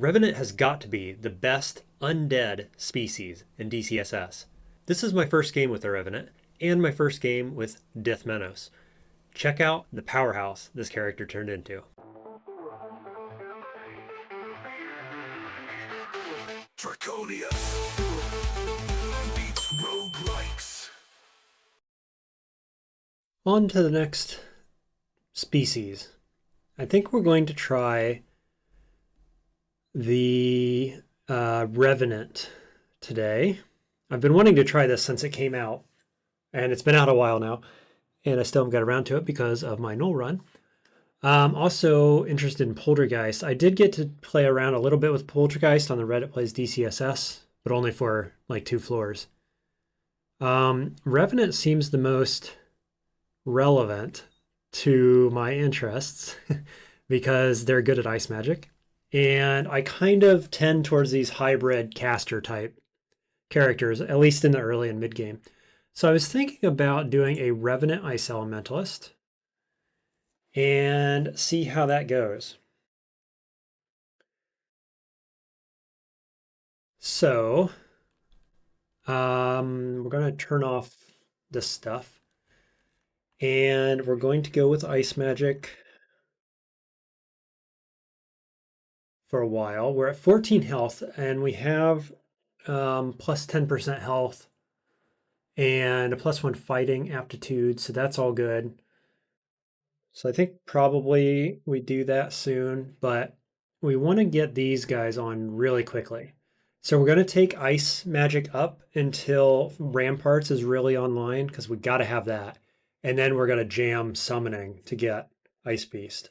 Revenant has got to be the best undead species in DCSS. This is my first game with the Revenant, and my first game with Dithmenos. Check out the powerhouse this character turned into. Draconia beats roguelikes. On to the next species. I think we're going to try the Revenant today. I've been wanting to try this since it came out, and it's been out a while now, and I still haven't got around to it because of my null run. Also interested in Poltergeist. I did get to play around a little bit with Poltergeist on the Reddit Plays DCSS, but only for like 2 floors. Revenant seems the most relevant to my interests because they're good at ice magic. And I kind of tend towards these hybrid caster type characters, at least in the early and mid game. So I was thinking about doing a Revenant Ice Elementalist and see how that goes. So we're going to turn off this stuff and we're going to go with ice magic for a while. We're at 14 health and we have plus 10% health and a +1 fighting aptitude, so that's all good. So I think probably we do that soon, but we want to get these guys on really quickly. So we're going to take ice magic up until Ramparts is really online because we got to have that. And then we're going to jam summoning to get Ice Beast.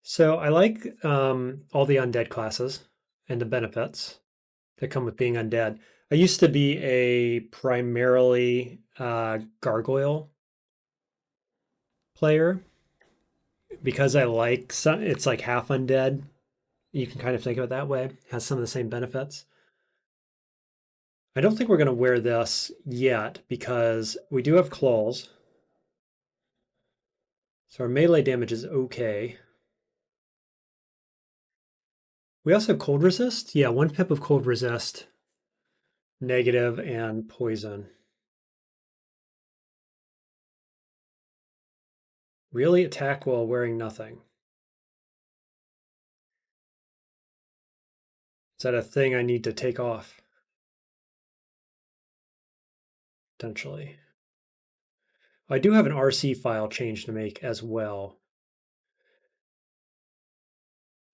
So I like all the undead classes and the benefits that come with being undead. I used to be a primarily gargoyle player because I like some, it's like half undead. You can kind of think of it that way. Has some of the same benefits. I don't think we're going to wear this yet because we do have claws. So our melee damage is okay. We also have cold resist. Yeah, 1 pip of cold resist, negative, and poison. Really attack while wearing nothing. Is that a thing I need to take off? Potentially. I do have an RC file change to make as well.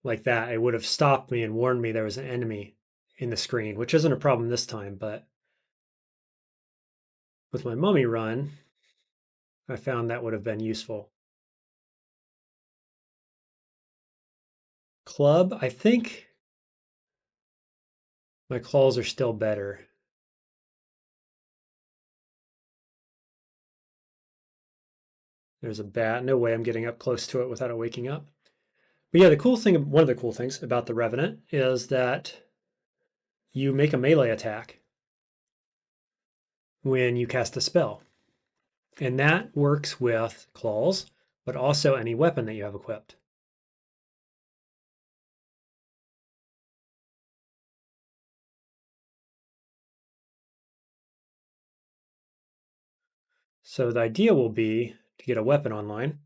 Like that, it would have stopped me and warned me there was an enemy in the screen, which isn't a problem this time, but with my mummy run, I found that would have been useful. Club, I think my claws are still better. There's a bat. No way I'm getting up close to it without it waking up. But yeah, the cool thing, one of the cool things about the Revenant is that you make a melee attack when you cast a spell. And that works with claws, but also any weapon that you have equipped. So the idea will be to get a weapon online.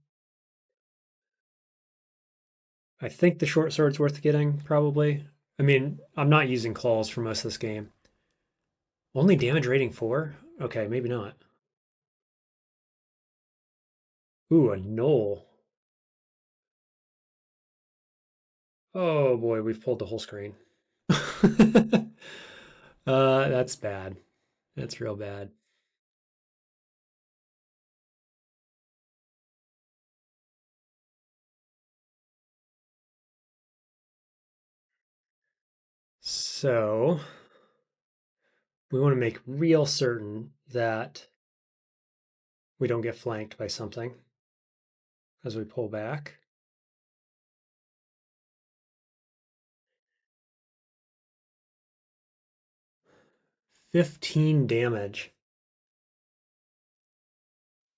I think the short sword's worth getting, probably. I mean, I'm not using claws for most of this game. Only damage rating 4? Okay, maybe not. Ooh, a knoll. Oh boy, we've pulled the whole screen. That's bad. That's real bad. So we want to make real certain that we don't get flanked by something as we pull back. 15 damage.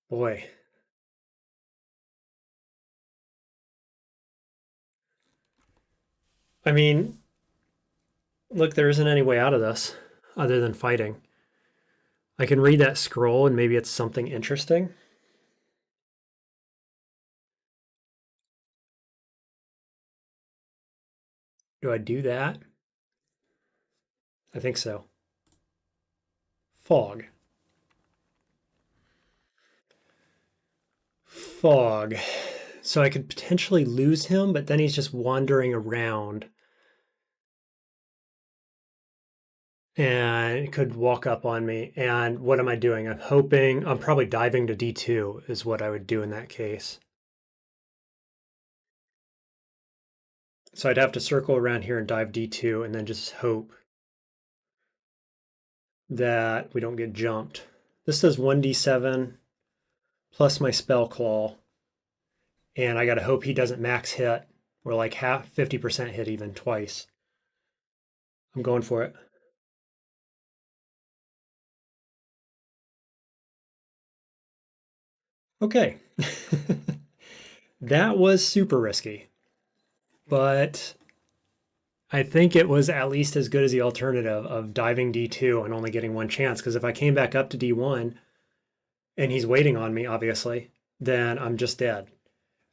Boy. I mean, look, there isn't any way out of this other than fighting. I can read that scroll and maybe it's something interesting. Do I do that? I think so. Fog. Fog. So I could potentially lose him, but then he's just wandering around. And could walk up on me. And what am I doing? I'm probably diving to D2 is what I would do in that case. So I'd have to circle around here and dive D2 and then just hope that we don't get jumped. This does 1d7 plus my spell claw. And I got to hope he doesn't max hit or like 50% hit even twice. I'm going for it. Okay. That was super risky, but I think it was at least as good as the alternative of diving D2 and only getting one chance. Because if I came back up to D1 and he's waiting on me, obviously, then I'm just dead.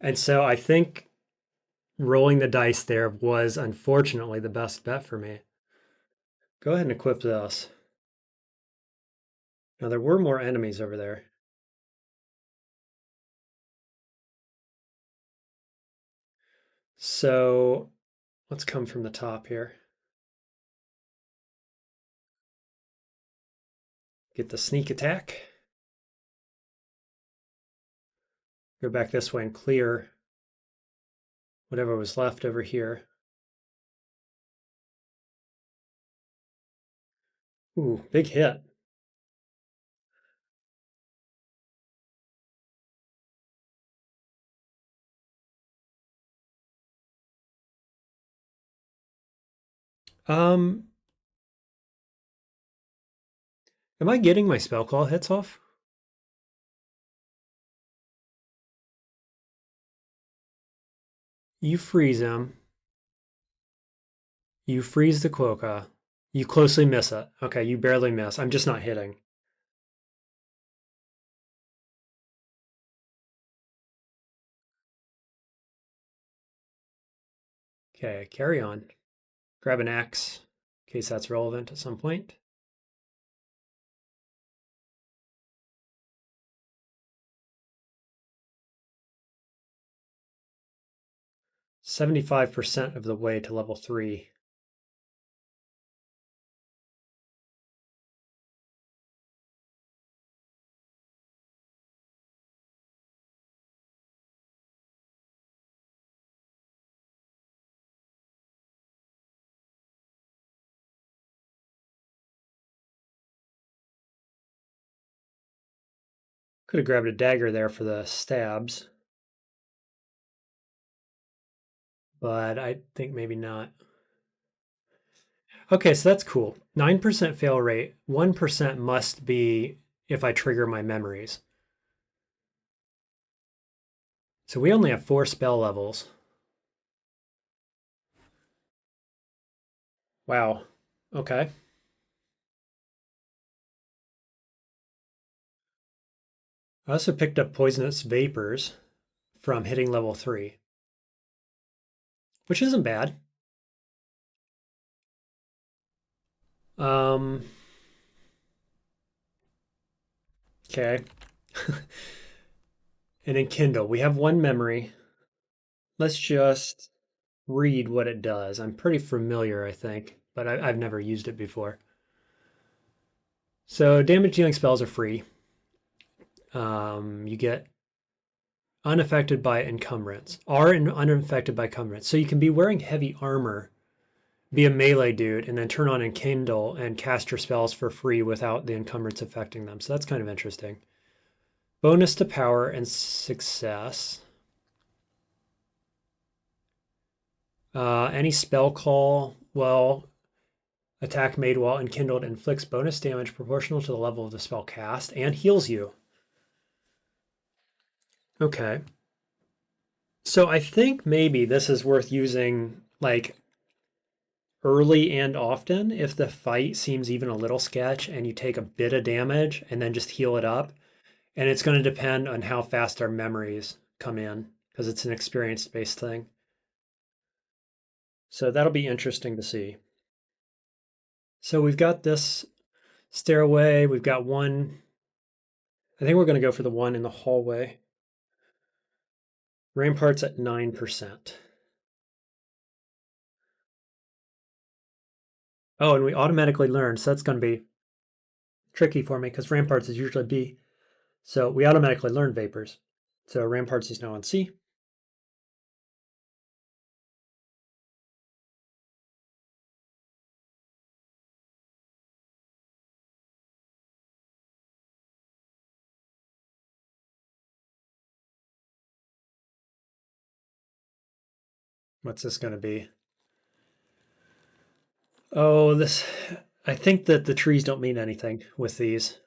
And so I think rolling the dice there was unfortunately the best bet for me. Go ahead and equip this. Now, there were more enemies over there. So let's come from the top here. Get the sneak attack. Go back this way and clear whatever was left over here. Ooh, big hit. Am I getting my spell claw hits off? You freeze him. You freeze the Quokka. You closely miss it. Okay, you barely miss. I'm just not hitting. Okay, carry on. Grab an axe, in case that's relevant at some point. "75% of the way to level 3. Could have grabbed a dagger there for the stabs, but I think maybe not. Okay, so that's cool. 9% fail rate. 1% must be if I trigger my memories. So we only have 4 spell levels. Wow. Okay. I also picked up poisonous vapors from hitting level 3, which isn't bad. Okay. And in Kindle, we have 1 memory. Let's just read what it does. I'm pretty familiar, I think, but I've never used it before. So damage dealing spells are free. You get unaffected by encumbrance, unaffected by encumbrance. So you can be wearing heavy armor, be a melee dude, and then turn on Enkindle and cast your spells for free without the encumbrance affecting them. So that's kind of interesting. Bonus to power and success. Any spell call, well, Attack made while enkindled inflicts bonus damage proportional to the level of the spell cast and heals you. Okay. So I think maybe this is worth using like early and often if the fight seems even a little sketch and you take a bit of damage and then just heal it up. And it's going to depend on how fast our memories come in because it's an experience-based thing. So that'll be interesting to see. So we've got this stairway. We've got one. I think we're going to go for the one in the hallway. Ramparts at 9%. Oh, and we automatically learn. So that's going to be tricky for me because Ramparts is usually B. So we automatically learn Vapors. So Ramparts is now on C. What's this going to be? Oh, this. I think that the trees don't mean anything with these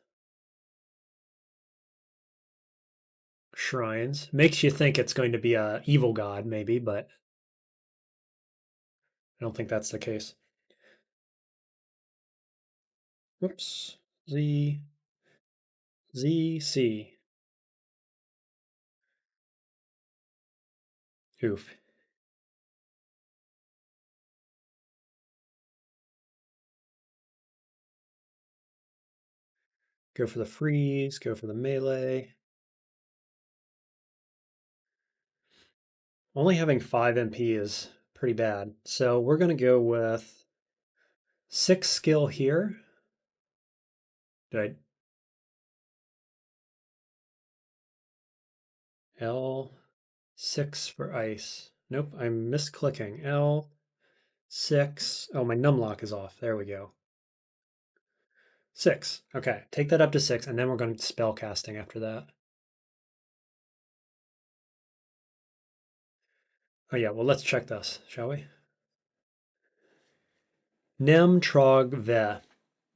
shrines. Makes you think it's going to be a evil god, maybe, but I don't think that's the case. Whoops. Z. Z. C. Oof. Go for the freeze. Go for the melee. Only having 5 MP is pretty bad. So we're going to go with 6 skill here. Did I? L6 for ice. Nope, I'm misclicking. L6. Oh, my numlock is off. There we go. 6. Okay, take that up to 6, and then we're going to spell casting after that. Oh yeah, well let's check this, shall we? Nem Trog Ve.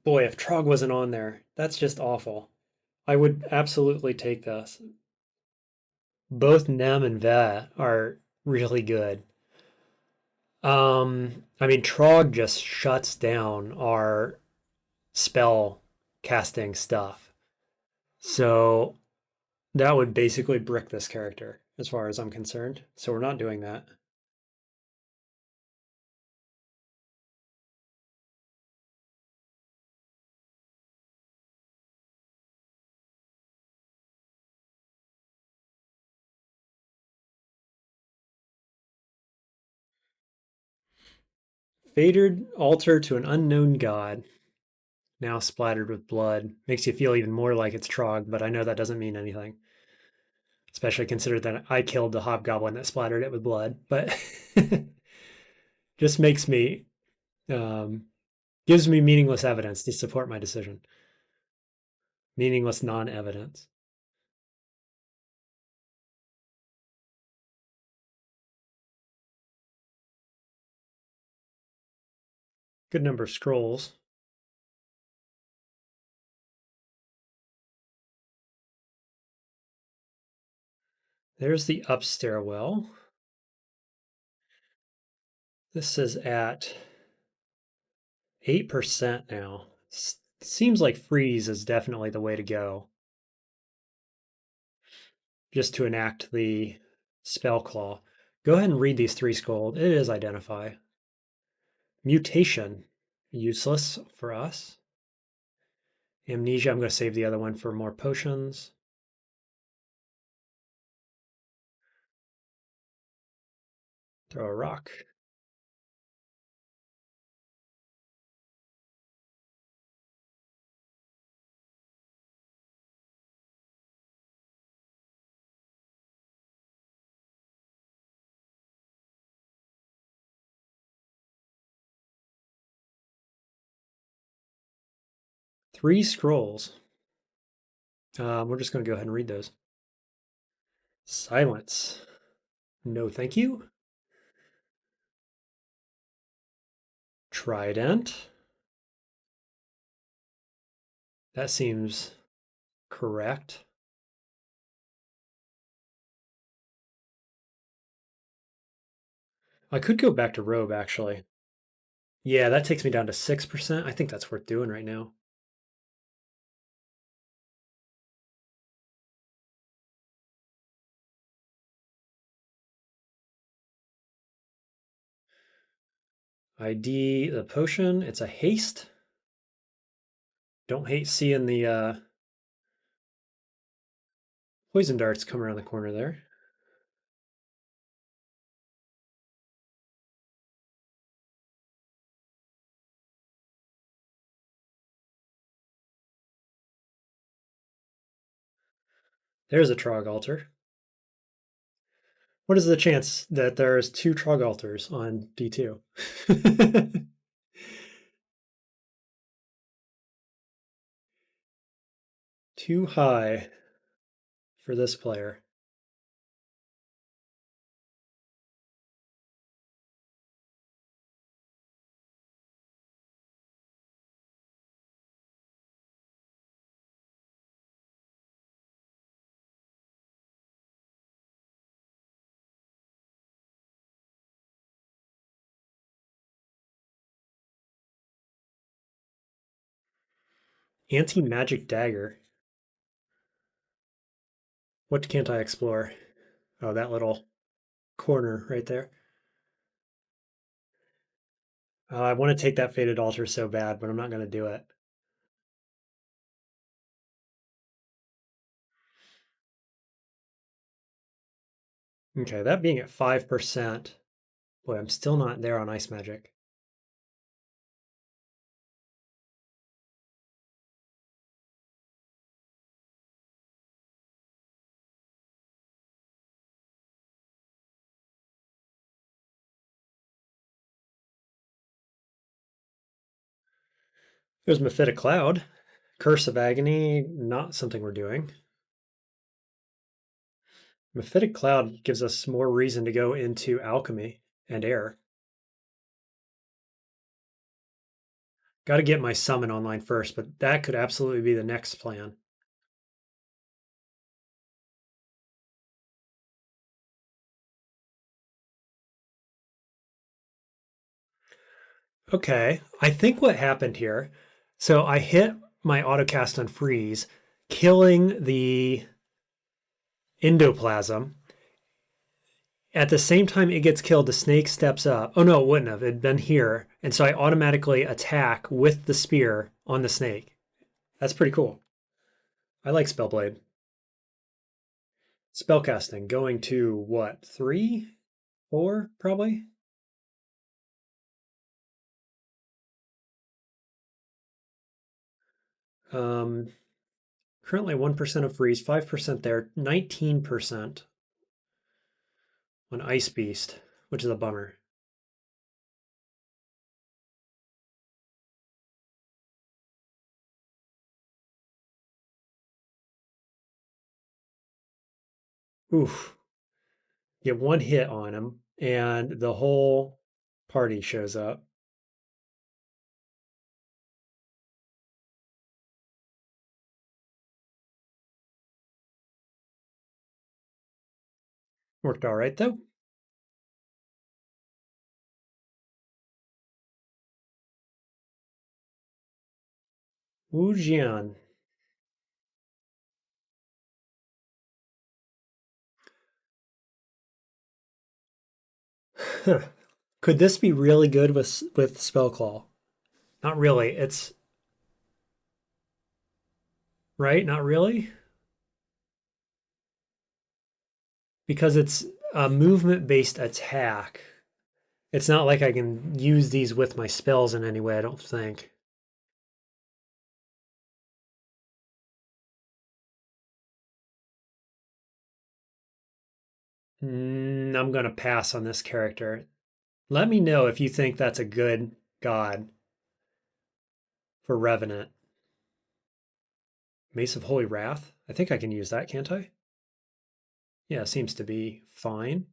Boy, if Trog wasn't on there, that's just awful. I would absolutely take this. Both Nem and Ve are really good. I mean, Trog just shuts down our spell casting stuff. So that would basically brick this character as far as I'm concerned. So we're not doing that. Fated altar to an unknown god. Now splattered with blood. Makes you feel even more like it's Trog, but I know that doesn't mean anything. Especially considered that I killed the hobgoblin that splattered it with blood. But just makes me gives me meaningless evidence to support my decision. Meaningless non-evidence. Good number of scrolls. There's the up stairwell. This is at 8% now. Seems like freeze is definitely the way to go. Just to enact the spell claw. Go ahead and read these 3 scrolled. It is identify. Mutation. Useless for us. Amnesia. I'm going to save the other one for more potions. Throw a rock. Three scrolls. We're just going to go ahead and read those. Silence. No, thank you. Trident. That seems correct. I could go back to Robe, actually. Yeah, that takes me down to 6%. I think that's worth doing right now. ID the potion. It's a haste. Don't hate seeing the poison darts come around the corner there. There's a Trog altar. What is the chance that there's 2 Trog altars on D2? Too high for this player. Anti-magic dagger. What can't I explore? Oh, that little corner right there. I want to take that faded altar so bad, but I'm not going to do it. Okay, that being at 5%. Boy, I'm still not there on ice magic. There's Mephitic Cloud. Curse of Agony, not something we're doing. Mephitic Cloud gives us more reason to go into alchemy and air. Got to get my summon online first, but that could absolutely be the next plan. Okay, I think what happened here, so I hit my autocast on freeze, killing the endoplasm. At the same time it gets killed, the snake steps up. Oh no, it wouldn't have. It'd been here. And so I automatically attack with the spear on the snake. That's pretty cool. I like Spellblade. Spellcasting going to what? 3? 4, probably? Um, Currently 1% of freeze, 5% there, 19% on Ice Beast, which is a bummer. Oof. Get one hit on him, and the whole party shows up. Worked all right, though. Wu Jian. Could this be really good with Spellclaw? Not really. It's right. Not really, because it's a movement-based attack. It's not like I can use these with my spells in any way. I don't think. I'm gonna pass on this character. Let me know if you think that's a good god for Revenant. Mace of Holy Wrath. I think I can use that, can't I? Yeah, seems to be fine.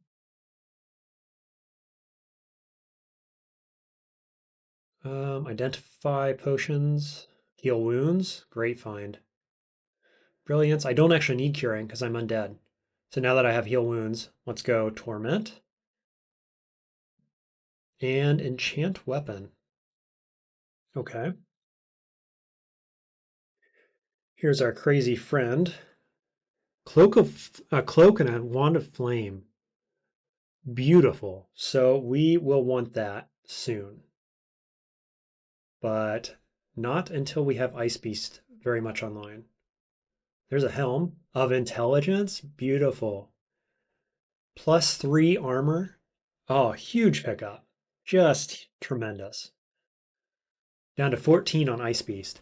Identify potions. Heal wounds, great find. Brilliance, I don't actually need curing because I'm undead. So now that I have heal wounds, let's go torment. And enchant weapon. Okay. Here's our crazy friend. Cloak and a wand of flame. Beautiful. So we will want that soon. But not until we have Ice Beast very much online. There's a helm of intelligence. Beautiful. +3 armor. Oh, huge pickup. Just tremendous. Down to 14 on Ice Beast.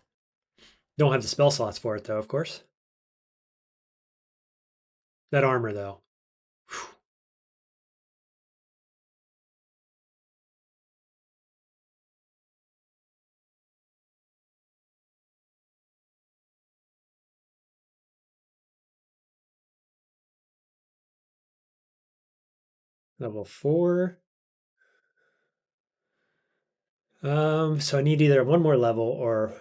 Don't have the spell slots for it though, of course. That armor though. Whew. Level 4. So I need either one more level or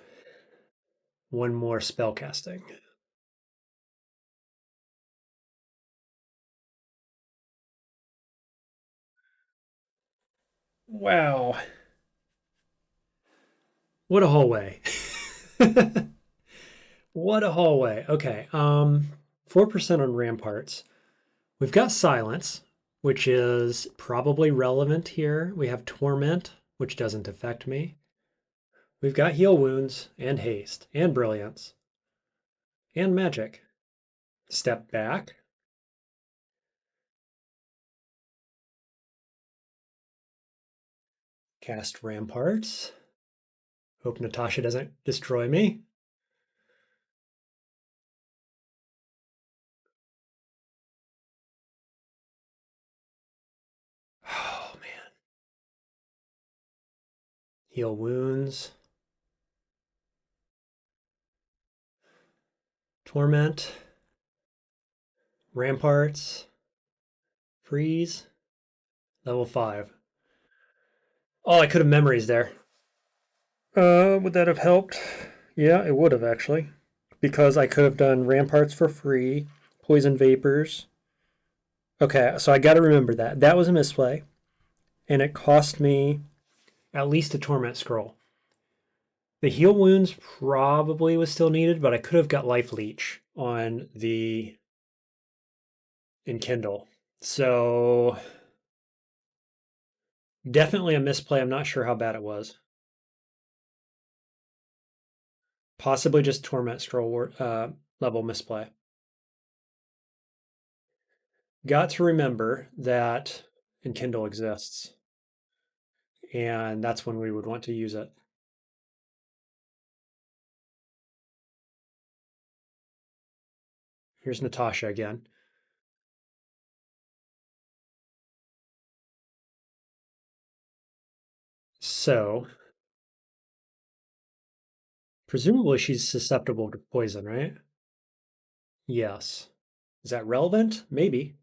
one more spell casting. Wow. What a hallway. What a hallway. Okay. 4% on ramparts. We've got silence, which is probably relevant here. We have torment, which doesn't affect me. We've got heal wounds and haste and brilliance and magic. Step back. Cast ramparts. Hope Natasha doesn't destroy me. Oh man. Heal wounds. Torment. Ramparts. Freeze. Level 5. Oh, I could have memories there. Would that have helped? Yeah, it would have actually. Because I could have done ramparts for free, poison vapors. Okay, so I got to remember that. That was a misplay, and it cost me at least a torment scroll. The heal wounds probably was still needed, but I could have got life leech on the Enkindle. So definitely a misplay. I'm not sure how bad it was. Possibly just torment scroll level misplay. Got to remember that Enkindle exists, and that's when we would want to use it. Here's Natasha again. So, presumably she's susceptible to poison, right? Yes. Is that relevant? Maybe.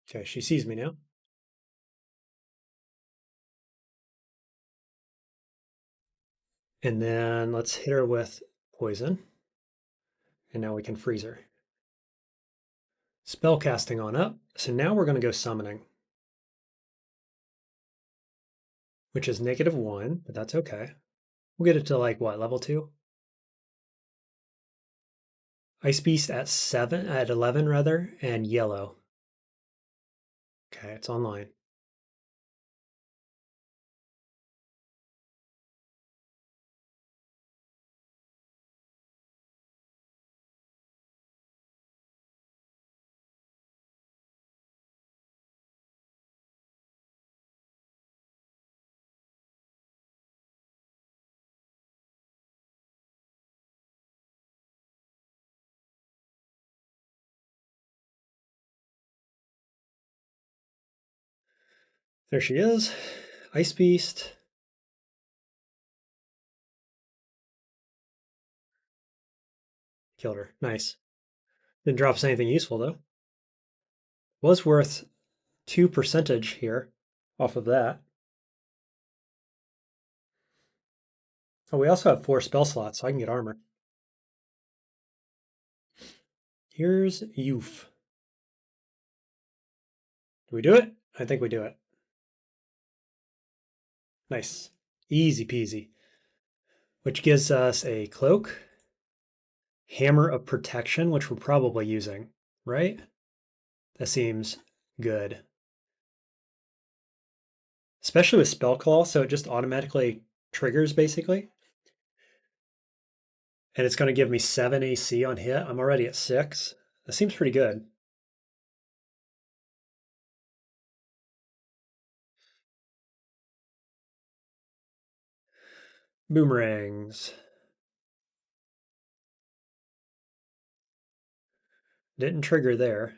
Okay, she sees me now. And then let's hit her with poison. And now we can freeze her. Spell casting on up. So now we're going to go summoning, which is -1, but that's okay. We'll get it to like what, level 2? Ice Beast at 7, at 11 rather, and yellow. Okay, it's online. There she is. Ice Beast. Killed her. Nice. Didn't drop us anything useful though. Was worth 2% here off of that. Oh, we also have 4 spell slots, so I can get armor. Here's Youth. Do we do it? I think we do it. Nice. Easy peasy. Which gives us a cloak, hammer of protection, which we're probably using, right? That seems good. Especially with Spell Claw, so it just automatically triggers basically. And it's going to give me 7 AC on hit. I'm already at 6. That seems pretty good. Boomerangs. Didn't trigger there.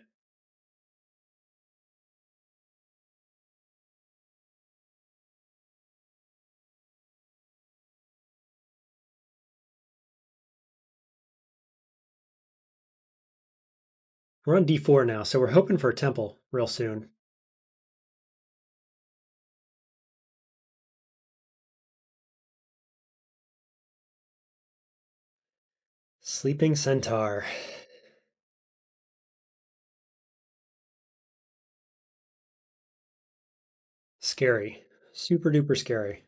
We're on D4 now, so we're hoping for a temple real soon. Sleeping Centaur. Scary. Super duper scary.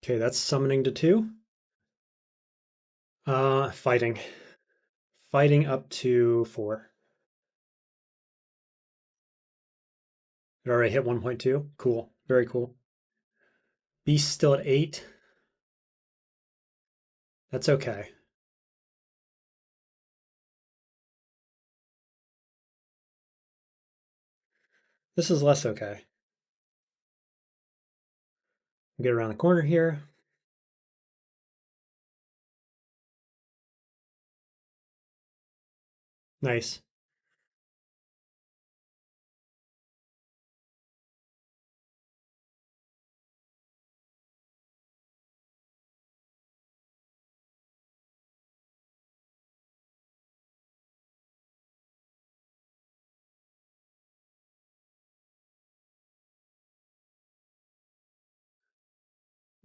Okay, that's summoning to 2. Fighting. Fighting up to 4. It already hit 1.2. Cool. Very cool. Beast still at 8. That's okay. This is less okay. Get around the corner here. Nice.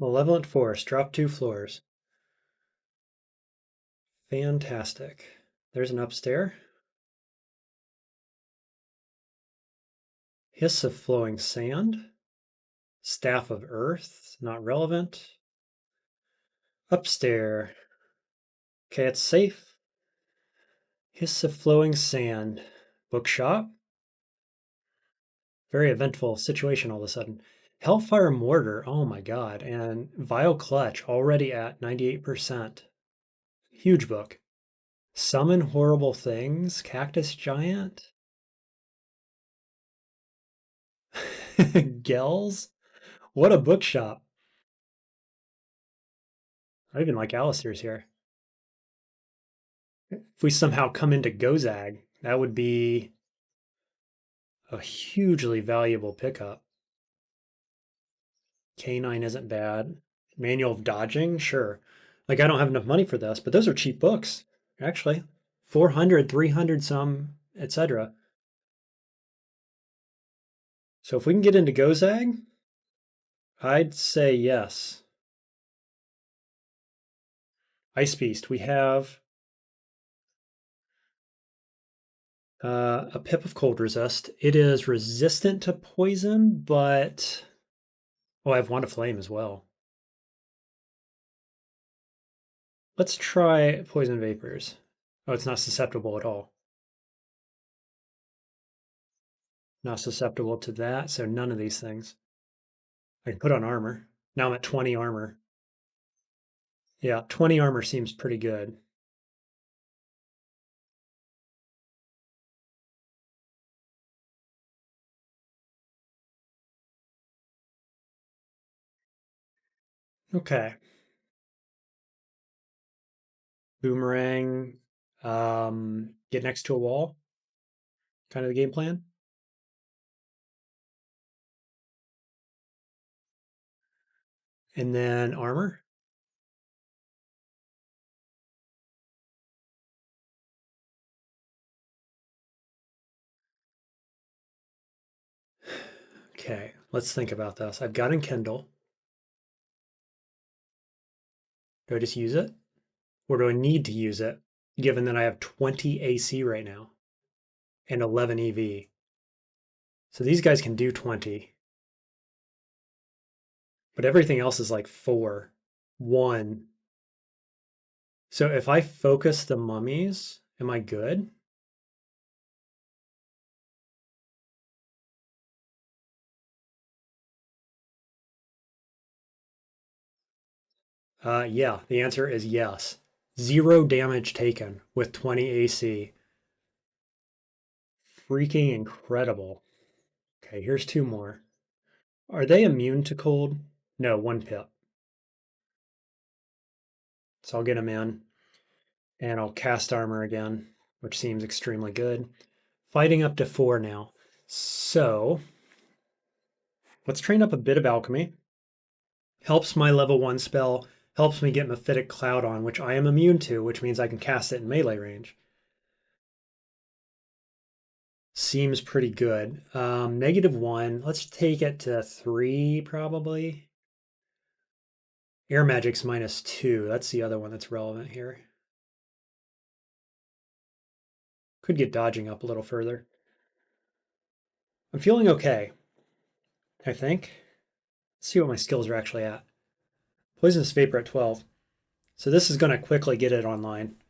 Malevolent Force. Drop 2 floors. Fantastic. There's an upstairs. Hiss of Flowing Sand. Staff of Earth. Not relevant. Upstairs. Okay, it's safe. Hiss of Flowing Sand. Bookshop. Very eventful situation all of a sudden. Hellfire Mortar. Oh my god. And Vile Clutch already at 98%. Huge book. Summon Horrible Things. Cactus Giant. Gells. What a bookshop. I even like Alistair's here. If we somehow come into Gozag, that would be a hugely valuable pickup. Canine isn't bad. Manual of Dodging, sure. Like I don't have enough money for this, but those are cheap books, actually. 400, 300 some, etc. So if we can get into Gozag, I'd say yes. Ice Beast, we have a Pip of Cold Resist. It is resistant to poison, but oh, I have Wand of Flame as well. Let's try Poison Vapors. Oh, it's not susceptible at all. Not susceptible to that, so none of these things. I can put on armor. Now I'm at 20 armor. Yeah, 20 armor seems pretty good. Okay. Boomerang. Get next to a wall. Kind of the game plan. And then armor. Okay, let's think about this. I've got Enkindle. Do I just use it? Or do I need to use it, given that I have 20 AC right now and 11 EV? So these guys can do 20, but everything else is like 4, 1. So if I focus the mummies, am I good? Yeah, the answer is yes. 0 damage taken with 20 AC. Freaking incredible. Okay, here's 2 more. Are they immune to cold? No, 1 pip. So I'll get them in and I'll cast armor again, which seems extremely good. Fighting up to 4 now. So let's train up a bit of alchemy. Helps my level 1 spell, helps me get Mephitic Cloud on, which I am immune to, which means I can cast it in melee range. Seems pretty good. -1. Let's take it to 3, probably. Air Magic's -2. That's the other one that's relevant here. Could get dodging up a little further. I'm feeling okay, I think. Let's see what my skills are actually at. Poisonous Vapor at 12. So this is going to quickly get it online.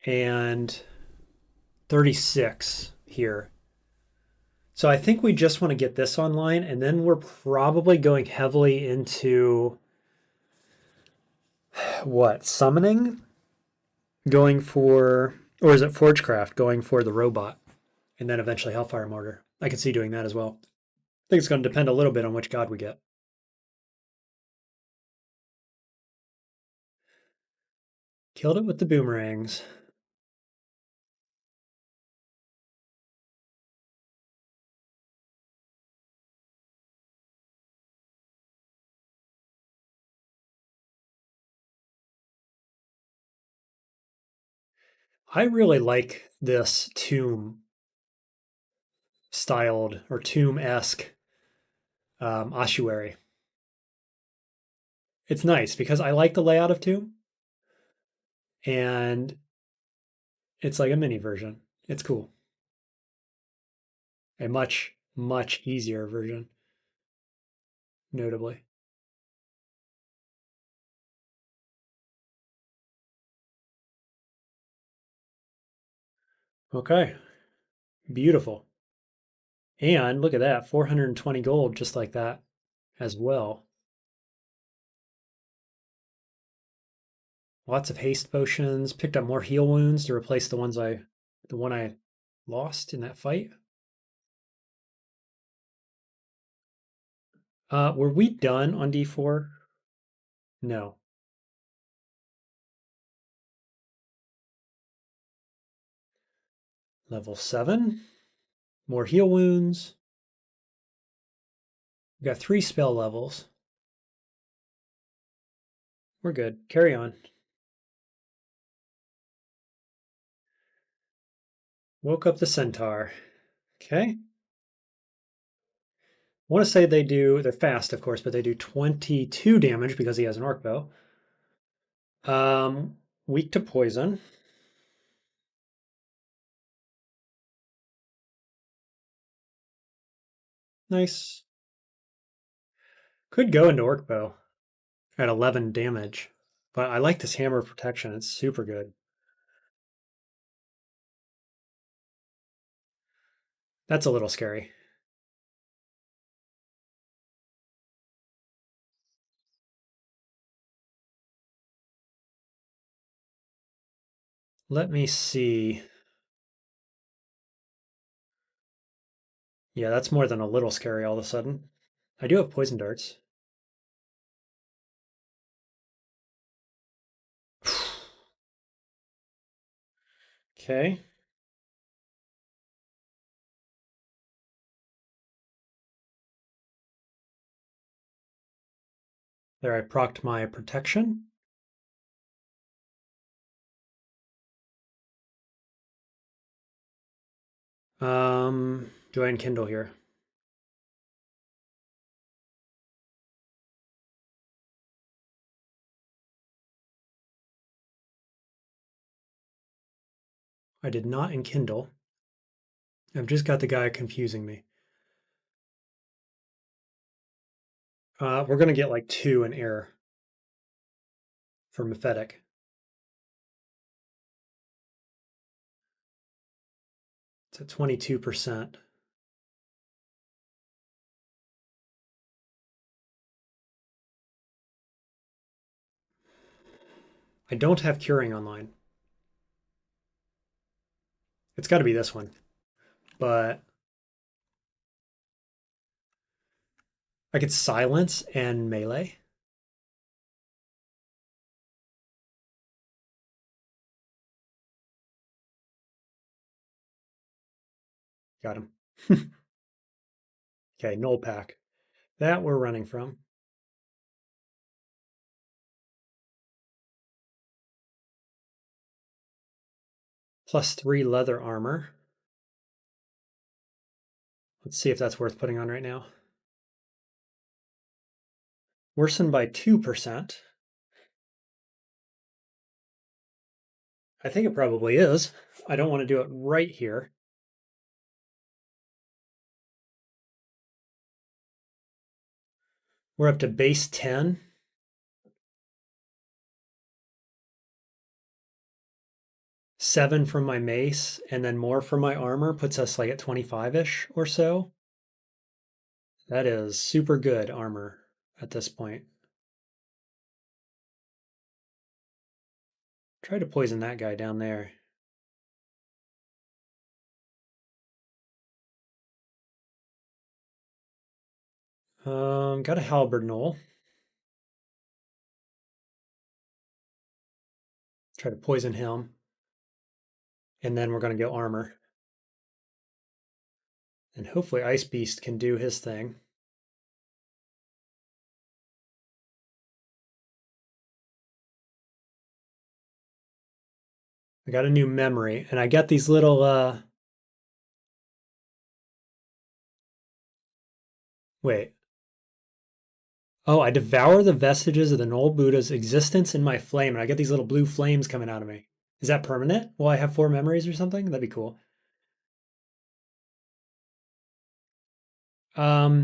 And 36 here. So I think we just want to get this online, and then we're probably going heavily into what? Summoning? Going for, or is it Forgecraft? Going for the robot, and then eventually Hellfire Mortar. I can see doing that as well. I think it's going to depend a little bit on which god we get. Killed it with the boomerangs. I really like this tomb styled or tomb esque ossuary. It's nice because I like the layout of tomb, and it's like a mini version. It's cool. A much, much easier version, notably. Okay, beautiful. And look at that, 420 gold just like that as well. Lots of haste potions, picked up more heal wounds to replace the one I lost in that fight. Were we done on D4? No. Level 7. More heal wounds. We got 3 spell levels. We're good. Carry on. Woke up the centaur. Okay. I want to say they're fast, of course, but they do 22 damage because he has an orc bow. Weak to poison. Nice. Could go into orc bow at 11 damage, but I like this hammer of protection. It's super good. That's a little scary. Let me see. Yeah, that's more than a little scary all of a sudden. I do have poison darts. Okay. There, I procced my protection. Do I enkindle here? I did not enkindle. I've just got the guy confusing me. We're gonna get like 2 in error for Mephetic. It's at 22%. I don't have curing online. It's got to be this one, but I could silence and melee. Got him. Okay, null pack. That we're running from. +3 leather armor. Let's see if that's worth putting on right now. Worsen by 2%. I think it probably is. I don't want to do it right here. We're up to base 10. Seven from my mace, and then more from my armor puts us like at 25-ish or so. That is super good armor at this point. Try to poison that guy down there. Got a halberd knoll. Try to poison him. And then we're going to go armor. And hopefully Ice Beast can do his thing. I got a new memory, and I got these little, wait. Oh, I devour the vestiges of the Knoll Buddha's existence in my flame, and I get these little blue flames coming out of me. Is that permanent? Will I have 4 memories or something? That'd be cool. Are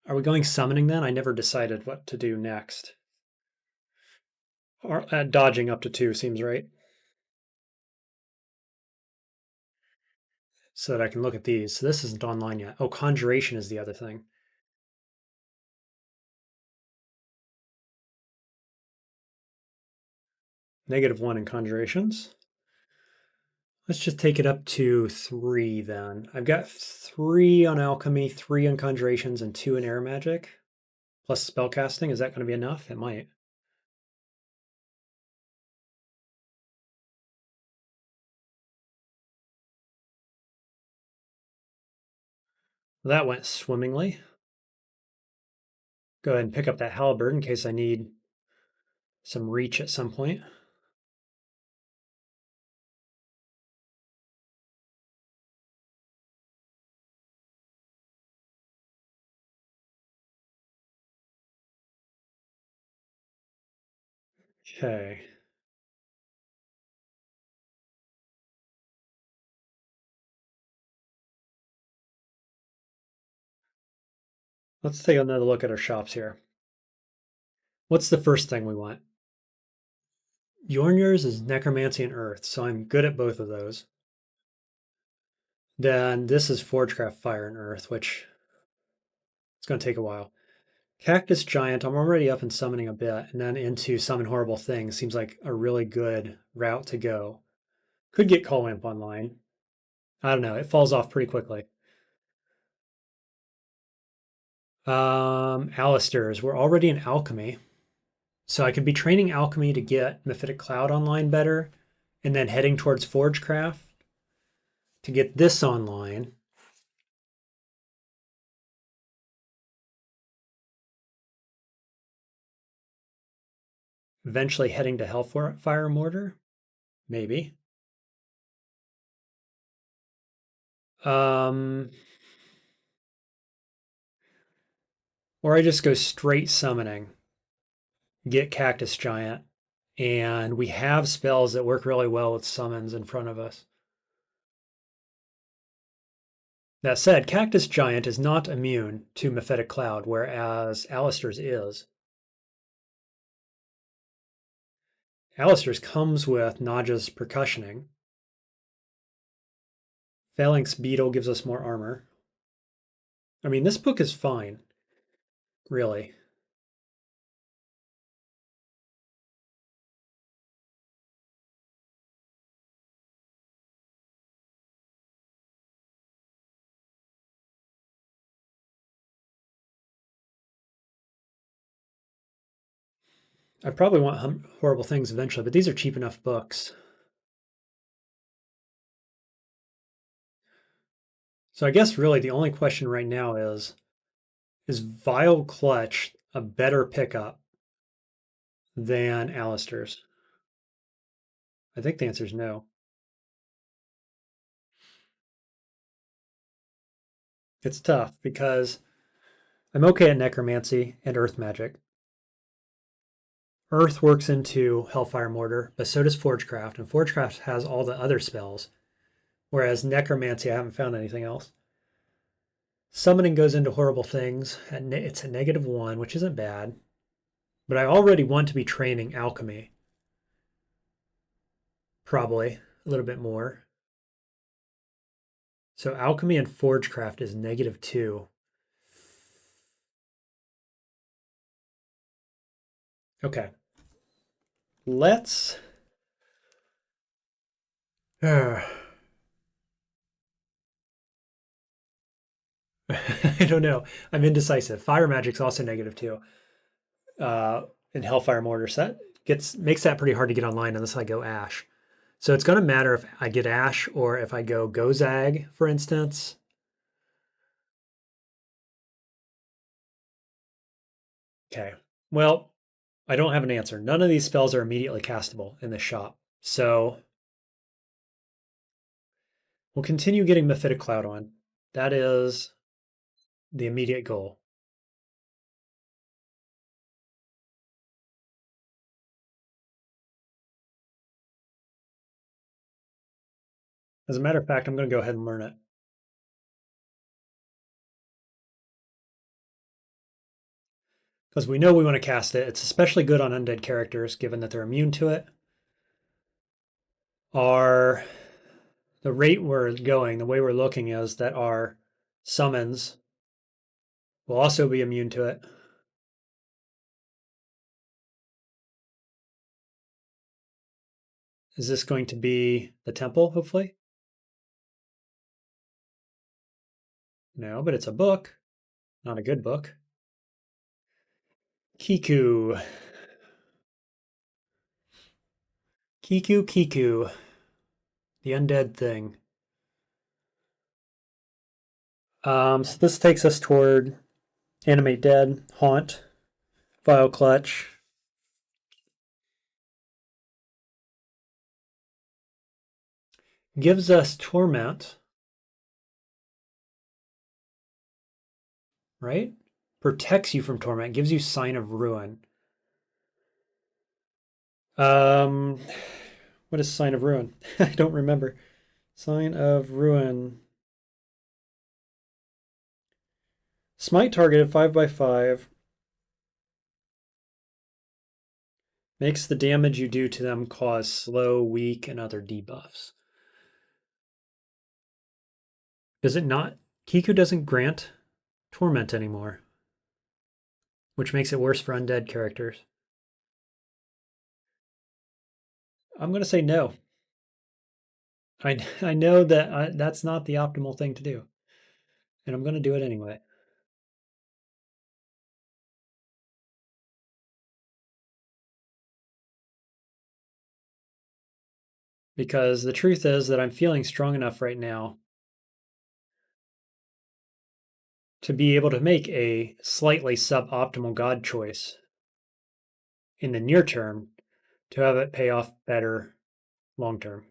we going summoning then? I never decided what to do next. Or, dodging up to 2 seems right. So that I can look at these. So this isn't online yet. Oh, Conjuration is the other thing. -1 in Conjurations. Let's just take it up to 3 then. I've got 3 on Alchemy, 3 on Conjurations, and 2 in Air Magic. Plus Spellcasting. Is that going to be enough? It might. Well, that went swimmingly. Go ahead and pick up that halberd in case I need some reach at some point. Okay. Let's take another look at our shops here. What's the first thing we want? Yornier's is Necromancy and Earth, so I'm good at both of those. Then this is Forgecraft Fire and Earth, which it's going to take a while. Cactus Giant, I'm already up and summoning a bit, and then into Summon Horrible Things seems like a really good route to go. Could get Call Imp online. I don't know, it falls off pretty quickly. Alistair's, we're already in Alchemy. So I could be training Alchemy to get Mephitic Cloud online better, and then heading towards Forgecraft, to get this online. Eventually heading to Hellfire Mortar, maybe. Or I just go straight summoning, get Cactus Giant, and we have spells that work really well with summons in front of us. That said, Cactus Giant is not immune to Mephitic Cloud, whereas Alistair's is. Alistair's comes with Naja's Percussioning. Phalanx Beetle gives us more armor. I mean, this book is fine, really. I probably want Horrible Things eventually, but these are cheap enough books. So I guess really the only question right now is Vile Clutch a better pickup than Alistair's? I think the answer is no. It's tough because I'm okay at Necromancy and Earth Magic. Earth works into Hellfire Mortar, but so does Forgecraft, and Forgecraft has all the other spells, whereas Necromancy, I haven't found anything else. Summoning goes into Horrible Things, and it's a -1, which isn't bad, but I already want to be training Alchemy. Probably a little bit more. So Alchemy and Forgecraft is -2. Okay. Let's. I don't know. I'm indecisive. Fire Magic's also -2. In Hellfire Mortar set makes that pretty hard to get online unless I go Ash. So it's going to matter if I get Ash or if I go Gozag, for instance. Okay. Well, I don't have an answer. None of these spells are immediately castable in this shop. So we'll continue getting Mephitic Cloud on. That is the immediate goal. As a matter of fact, I'm going to go ahead and learn it. Because we know we want to cast it. It's especially good on undead characters, given that they're immune to it. The rate we're going, the way we're looking is that our summons will also be immune to it. Is this going to be the temple, hopefully? No, but it's a book. Not a good book. Kiku. Kiku. The undead thing. So this takes us toward Animate Dead, Haunt, Vile Clutch. Gives us Torment. Right? Protects you from torment, gives you Sign of Ruin. What is Sign of Ruin? I don't remember. Sign of Ruin. Smite targeted 5/5. Makes the damage you do to them cause slow, weak, and other debuffs. Does it not? Kiku doesn't grant Torment anymore, which makes it worse for undead characters. I'm going to say no. I know that that's not the optimal thing to do, and I'm going to do it anyway. because the truth is that I'm feeling strong enough right now to be able to make a slightly suboptimal god choice in the near term to have it pay off better long term.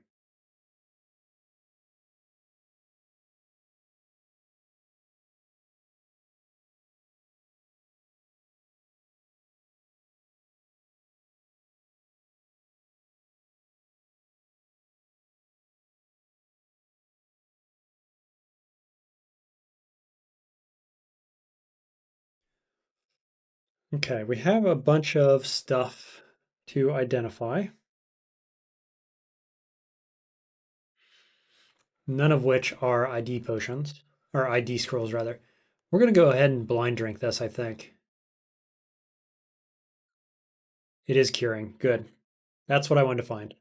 Okay, we have a bunch of stuff to identify, none of which are ID potions, or ID scrolls rather. We're going to go ahead and blind drink this, I think. It is curing. Good. That's what I wanted to find.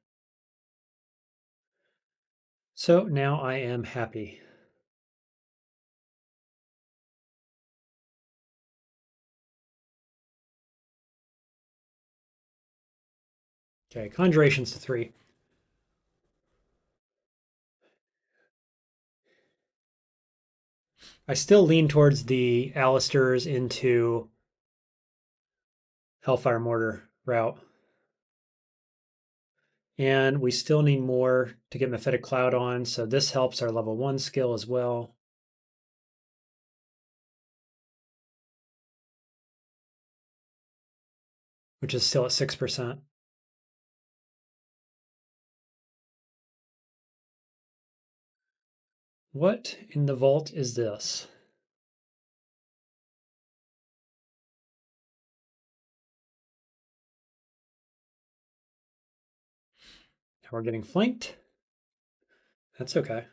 So now I am happy. Okay, conjurations to 3. I still lean towards the Alistairs into Hellfire Mortar route. And we still need more to get Mephitic Cloud on, so this helps our level 1 skill as well. Which is still at 6%. What in the vault is this? We're getting flanked. That's okay.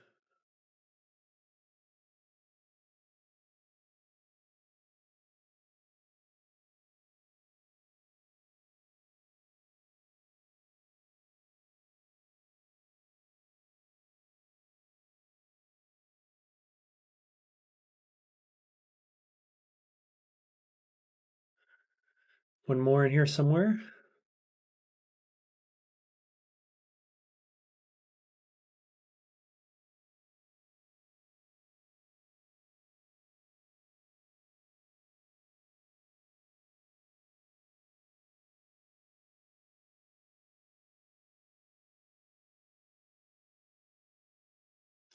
One more in here somewhere.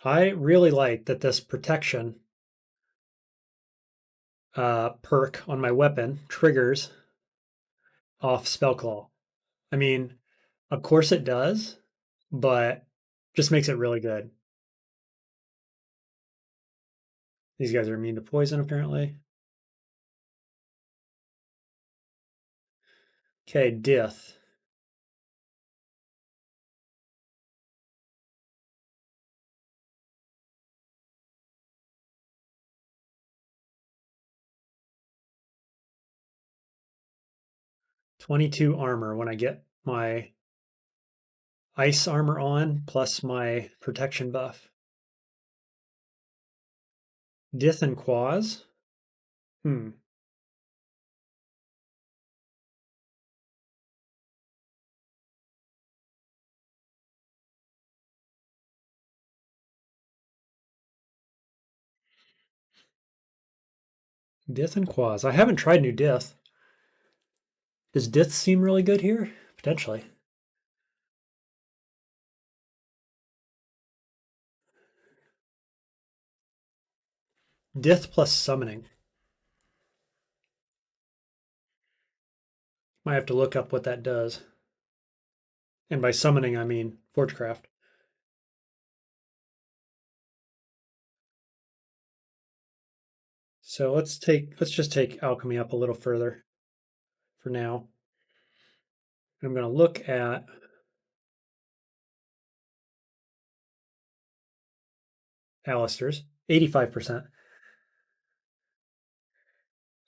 I really like that this protection perk on my weapon triggers off Spellclaw. I mean, of course it does, but just makes it really good. These guys are immune to poison, apparently. Okay, Dith. '22 armor when I get my ice armor on, plus my protection buff. Dith and Quaz. Hmm. Dith and Quaz. I haven't tried new Dith. Does Dith seem really good here? Potentially. Dith plus summoning. Might have to look up what that does. And by summoning, I mean Forgecraft. So let's just take alchemy up a little further for now. I'm going to look at Alistairs, 85%.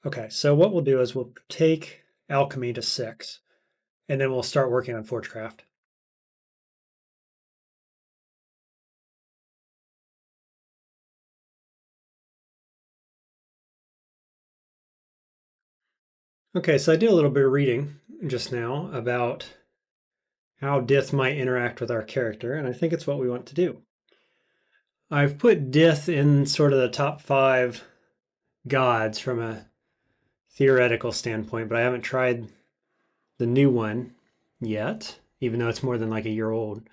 Okay, so what we'll do is we'll take alchemy to 6, and then we'll start working on Forgecraft. Okay, so I did a little bit of reading just now about how Dith might interact with our character, and I think it's what we want to do. I've put Dith in sort of the top 5 gods from a theoretical standpoint, but I haven't tried the new one yet, even though it's more than like a year old.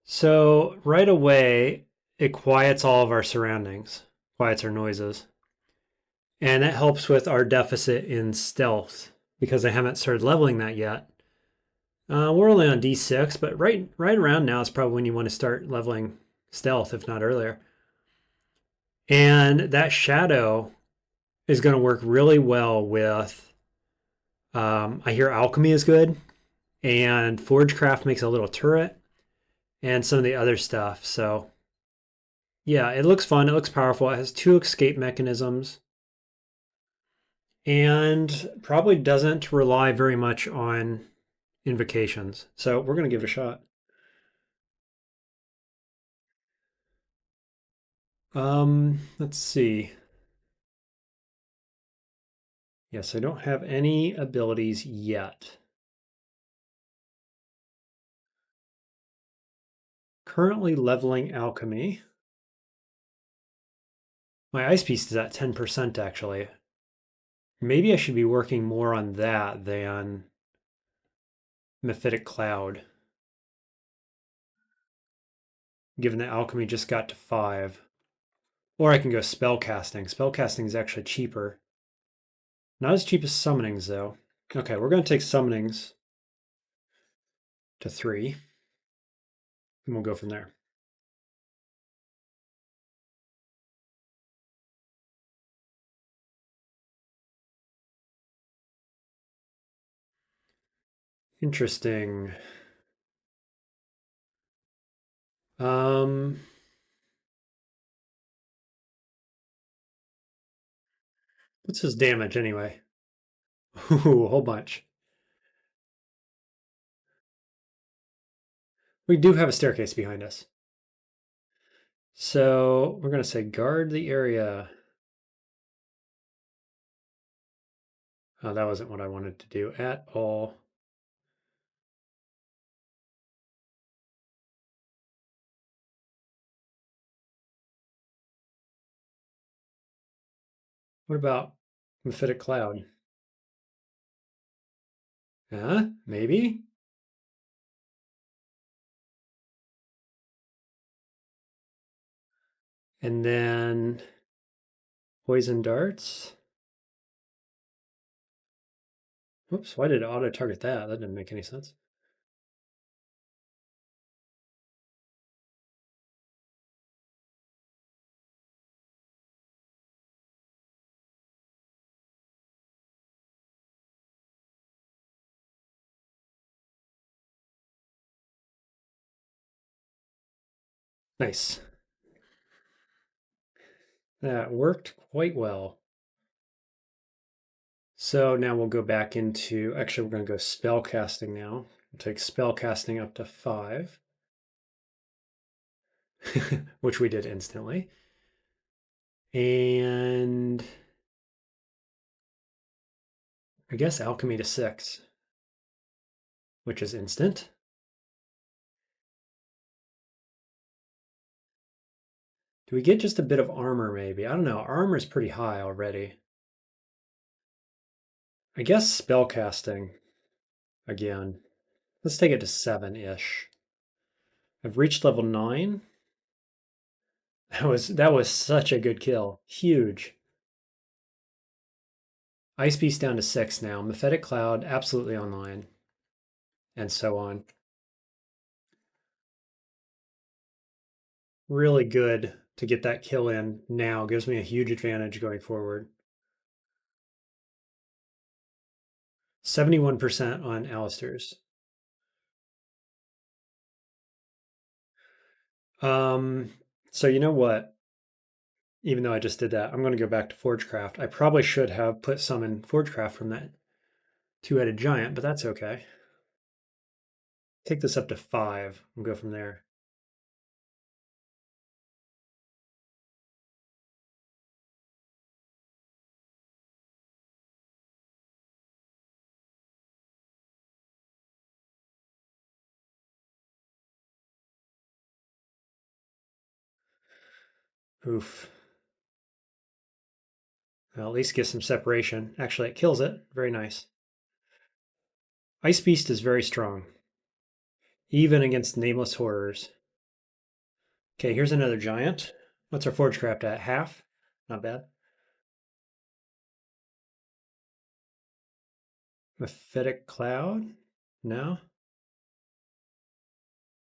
So right away, it quiets all of our surroundings, quiets our noises. And that helps with our deficit in stealth because I haven't started leveling that yet. We're only on D6, but right around now is probably when you want to start leveling stealth, if not earlier. And that shadow is going to work really well with. I hear alchemy is good, and forgecraft makes a little turret, and some of the other stuff. So yeah, it looks fun. It looks powerful. It has 2 escape mechanisms, and probably doesn't rely very much on invocations. So we're going to give it a shot. Let's see. Yes, I don't have any abilities yet. Currently leveling alchemy. My ice piece is at 10% actually. Maybe I should be working more on that than Mephitic Cloud, given that alchemy just got to 5. Or I can go spellcasting. Spellcasting is actually cheaper. Not as cheap as summonings, though. Okay, we're going to take summonings to 3, and we'll go from there. Interesting. What's his damage anyway? Ooh, a whole bunch. We do have a staircase behind us. So we're going to say guard the area. Oh, that wasn't what I wanted to do at all. What about Mephitic Cloud? Maybe? And then poison darts. Whoops, why did it auto target that? That didn't make any sense. Nice. That worked quite well. So now we'll go back into, actually, we're going to go spell casting now. We'll take spell casting up to 5, which we did instantly. And I guess alchemy to 6, which is instant. Do we get just a bit of armor maybe? I don't know. Armor is pretty high already. I guess spell casting again. Let's take it to 7-ish. I've reached level 9. That was such a good kill. Huge. Ice Beast down to 6 now. Mephitic Cloud absolutely online. And so on. Really good to get that kill in now. Gives me a huge advantage going forward. 71% on Alistair's. So you know what? Even though I just did that, I'm going to go back to Forgecraft. I probably should have put some in Forgecraft from that 2-headed giant, but that's okay. Take this up to 5 and go from there. Oof. Well, at least get some separation. Actually, it kills it. Very nice. Ice Beast is very strong, even against nameless horrors. Okay, here's another giant. What's our Forge Craft at? Half? Not bad. Mephitic Cloud? No.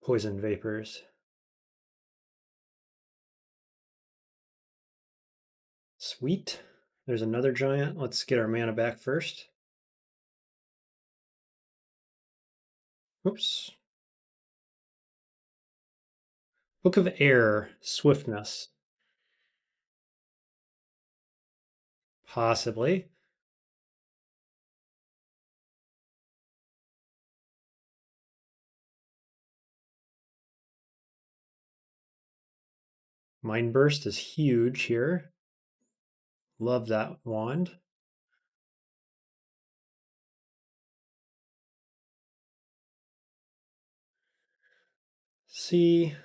Poison Vapors. Sweet. There's another giant. Let's get our mana back first. Whoops. Book of Air, Swiftness. Possibly. Mind Burst is huge here. Love that wand. See.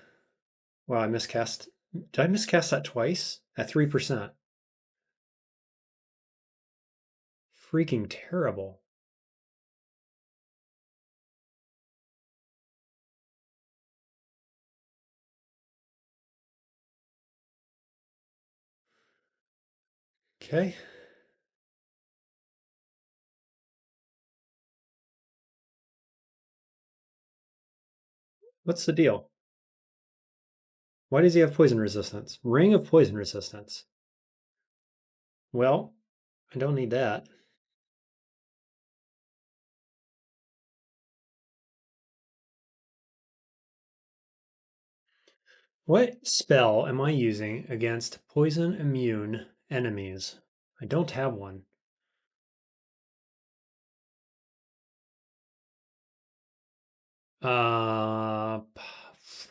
Wow, I miscast. Did I miscast that twice? At 3%. Freaking terrible. Okay. What's the deal? Why does he have poison resistance? Ring of poison resistance. Well, I don't need that. What spell am I using against poison immune enemies? I don't have one.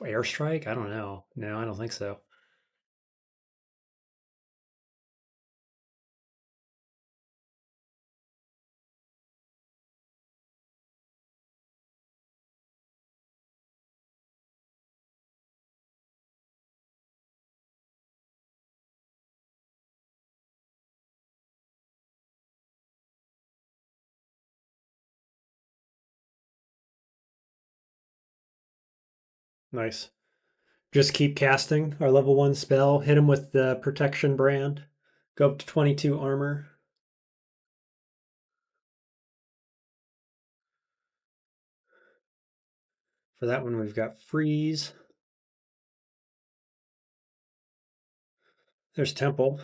Airstrike? I don't know. No, I don't think so. Nice. Just keep casting our level 1 spell, hit him with the protection brand, go up to 22 armor. For that one, we've got freeze. There's Temple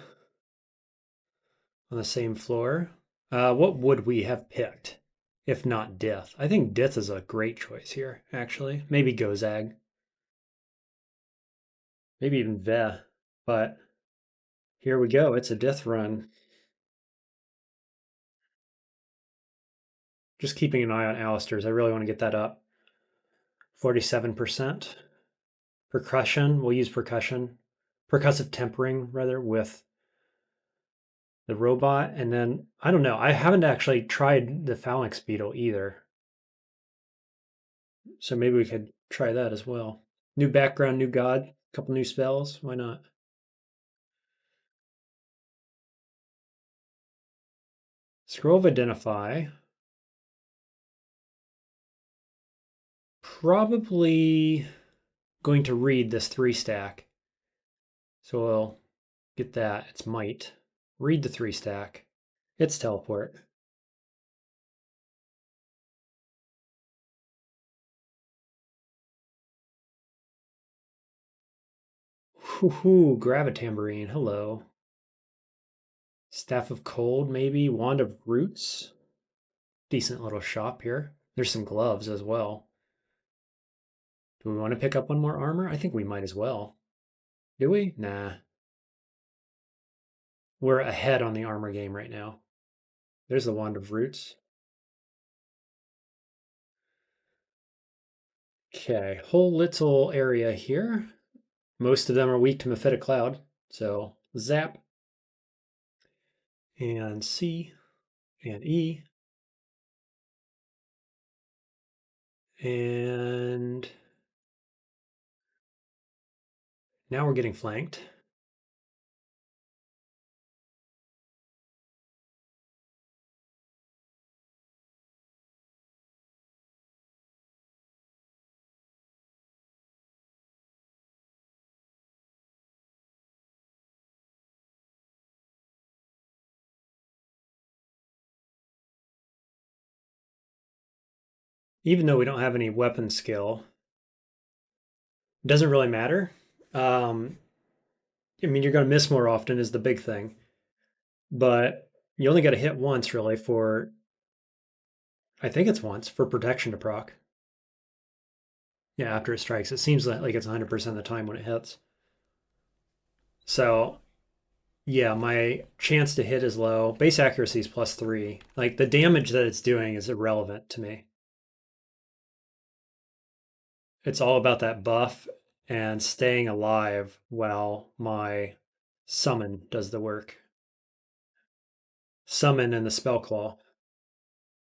on the same floor. What would we have picked if not Dith? I think Dith is a great choice here, actually. Maybe Gozag. Maybe even Veh. But here we go. It's a Dith run. Just keeping an eye on Alistair's. I really want to get that up. 47%. Percussion. We'll use percussion. Percussive tempering, rather, with the robot. And then, I don't know. I haven't actually tried the Phalanx Beetle either. So maybe we could try that as well. New background, new god, couple new spells. Why not? Scroll of Identify. Probably going to read this 3-stack. So we'll get that. It's might. Read the 3-stack. It's teleport. Hoo Gravitambrine. Hello. Staff of Cold, maybe. Wand of Roots. Decent little shop here. There's some gloves as well. Do we want to pick up one more armor? I think we might as well. Do we? Nah. We're ahead on the armor game right now. There's the Wand of Roots. Okay, whole little area here. Most of them are weak to Mephitic Cloud. So zap and C and E. And now we're getting flanked. even though we don't have any weapon skill, it doesn't really matter. I mean, you're going to miss more often is the big thing, but you only got to hit once really for, I think it's once for protection to proc. Yeah, after it strikes, it seems like it's 100% of the time when it hits. So yeah, my chance to hit is low. Base accuracy is +3. Like the damage that it's doing is irrelevant to me. It's all about that buff and staying alive while my summon does the work. Summon and the spell claw,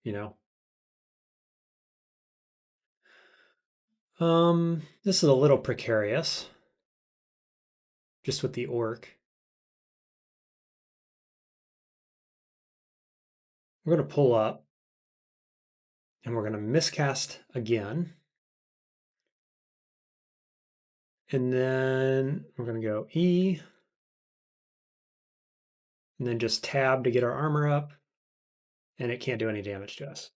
you know. This is a little precarious, just with the orc. We're going to pull up and we're going to miscast again. And then we're going to go E and then just tab to get our armor up. And it can't do any damage to us.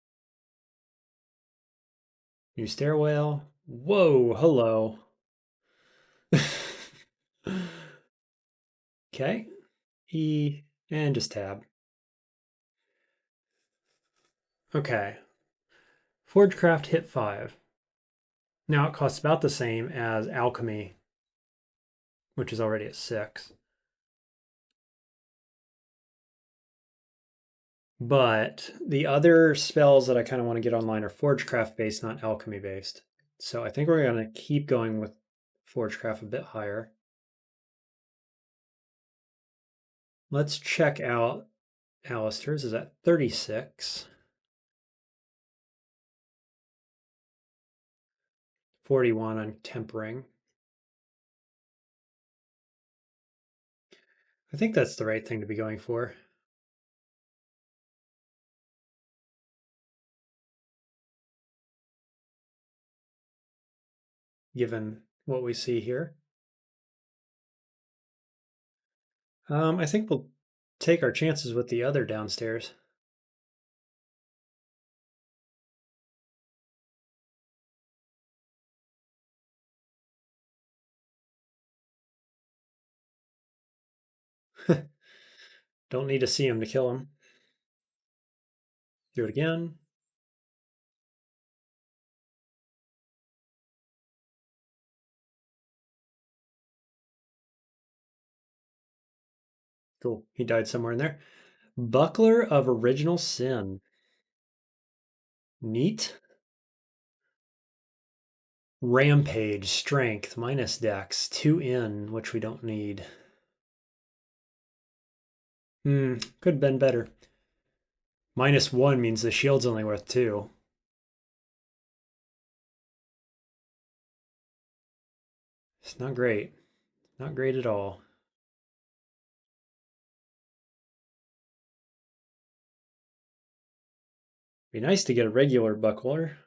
New stairwell. Whoa, hello. Okay. E and just tab. Okay. Forgecraft hit 5. Now it costs about the same as alchemy, which is already at 6. But the other spells that I kind of want to get online are Forgecraft based, not alchemy based. So I think we're going to keep going with Forgecraft a bit higher. Let's check out Alistair's is at 36. 41 on tempering. I think that's the right thing to be going for. Given what we see here. I think we'll take our chances with the other downstairs. Don't need to see him to kill him. Do it again. Cool. He died somewhere in there. Buckler of Original Sin. Neat. Rampage, Strength, minus Dex, 2 in, which we don't need. Could have been better. -1 means the shield's only worth 2. It's not great. Not great at all. Be nice to get a regular buckler.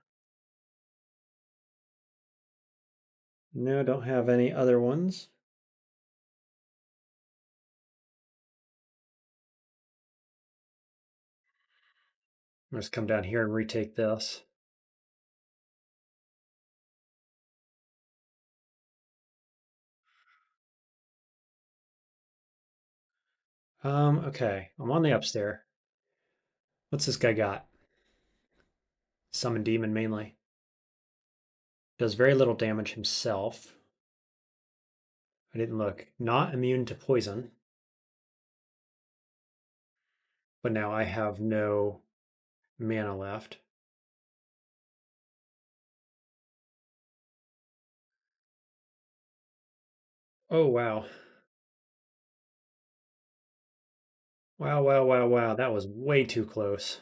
No, don't have any other ones. Let's come down here and retake this. Okay. I'm on the upstairs. What's this guy got? Summon demon mainly. Does very little damage himself. I didn't look. Not immune to poison. But now I have no mana left. Oh, wow. Wow, wow, wow, wow. That was way too close.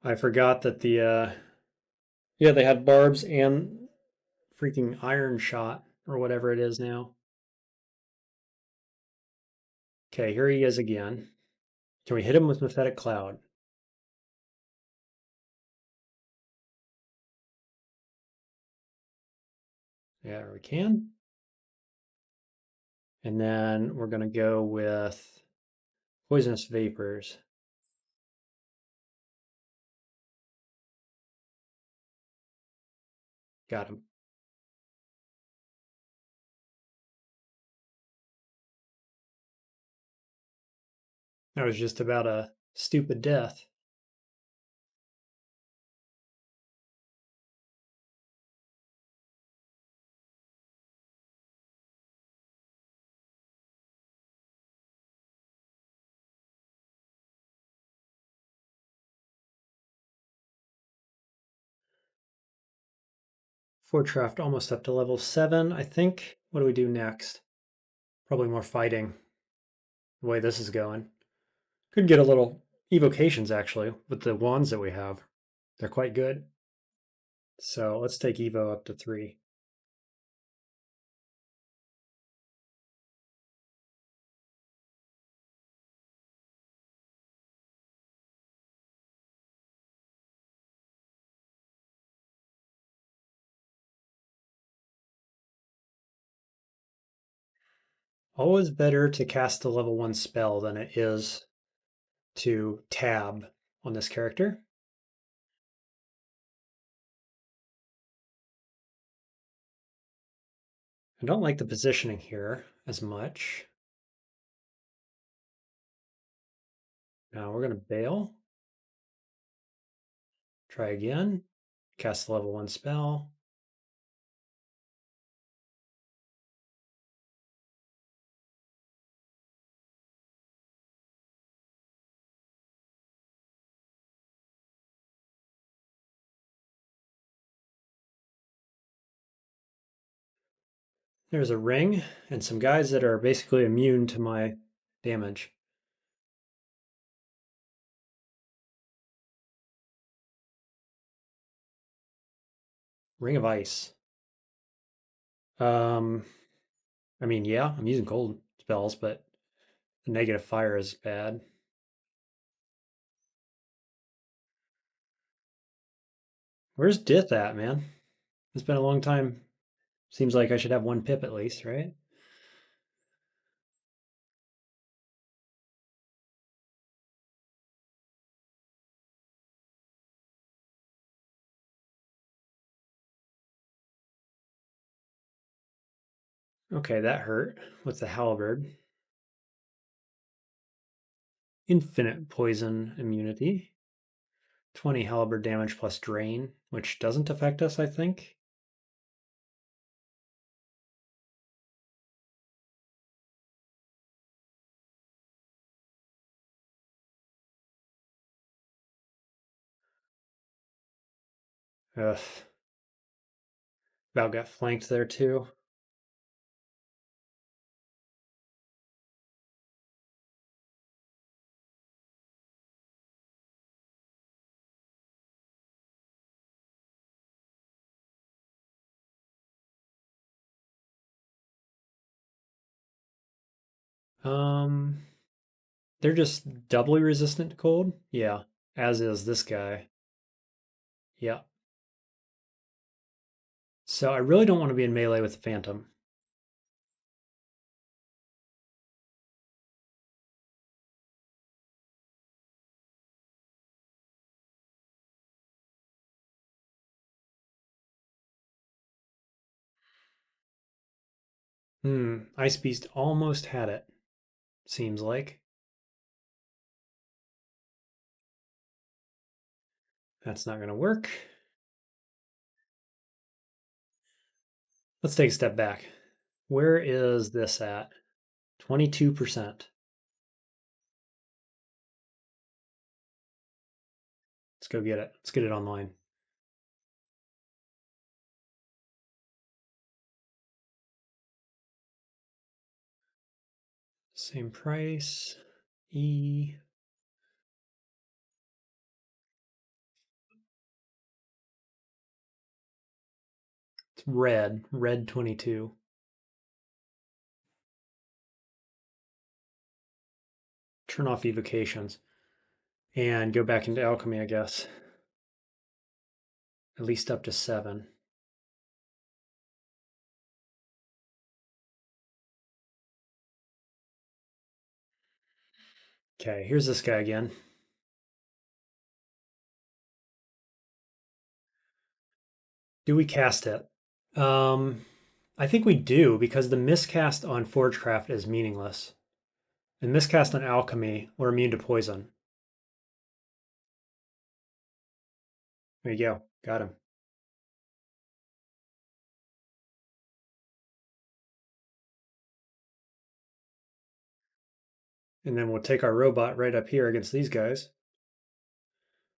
I forgot that yeah, they had barbs and freaking iron shot or whatever it is now. Okay, here he is again. Can we hit him with Mephetic Cloud? Yeah, we can. And then we're going to go with Poisonous Vapors. Got him. That was just about a stupid death. Fortraft almost up to level 7, I think. What do we do next? Probably more fighting, the way this is going. Could get a little evocations, actually, with the wands that we have. They're quite good. So let's take Evo up to 3. Always better to cast a level 1 spell than it is to tab on this character. I don't like the positioning here as much. Now we're going to bail. Try again. Cast the level 1 spell. There's a ring and some guys that are basically immune to my damage. Ring of Ice. Um, I mean, yeah, I'm using cold spells, but the negative fire is bad. Where's Dith at, man? It's been a long time. Seems like I should have 1 pip at least, right? Okay, that hurt with the halberd. Infinite poison immunity. 20 halberd damage plus drain, which doesn't affect us, I think. Ugh. Val got flanked there too. Um, they're just doubly resistant to cold. Yeah, as is this guy. Yeah. So I really don't want to be in melee with the Phantom. Ice Beast almost had it, seems like. That's not going to work. Let's take a step back. Where is this at? 22%. Let's go get it. Let's get it online. Same price. E. It's red. Red 22. Turn off evocations and go back into alchemy, I guess. At least up to 7. Okay, here's this guy again. Do we cast it? I think we do because the miscast on Forgecraft is meaningless. And miscast on Alchemy, we're immune to poison. There you go. Got him. And then we'll take our robot right up here against these guys.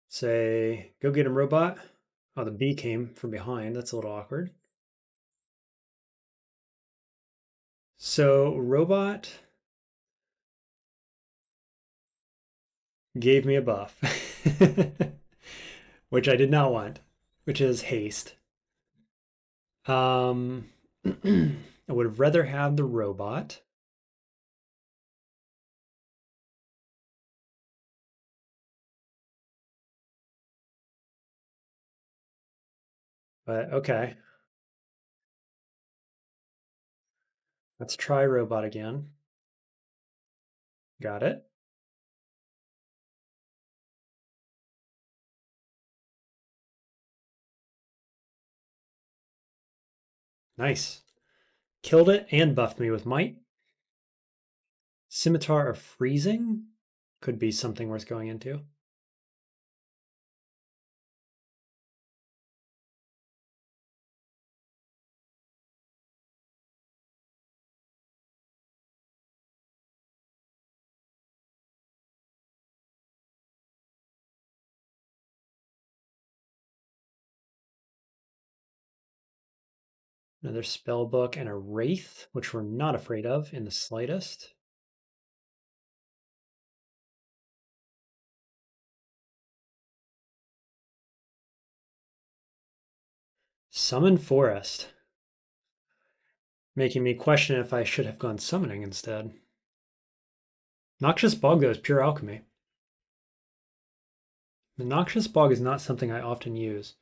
Say, go get him, robot. Oh, the bee came from behind. That's a little awkward. So, robot gave me a buff, which I did not want, which is haste. I would have rather had the robot. But okay, let's try robot again. Got it. Nice. Killed it and buffed me with might. Scimitar of freezing could be something worth going into. Another spell book and a wraith, which we're not afraid of in the slightest. Summon forest, making me question if I should have gone summoning instead. Noxious bog, though, is pure alchemy. The noxious bog is not something I often use,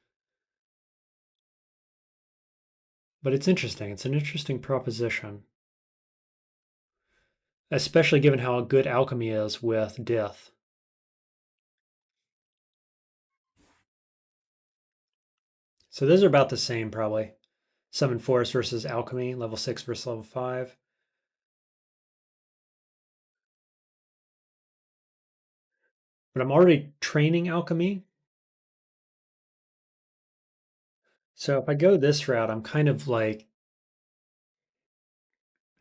but it's interesting. It's an interesting proposition, especially given how good alchemy is with Dith. So those are about the same, probably. Summon forest versus alchemy, level 6 versus level 5. But I'm already training alchemy. So if I go this route, I'm kind of like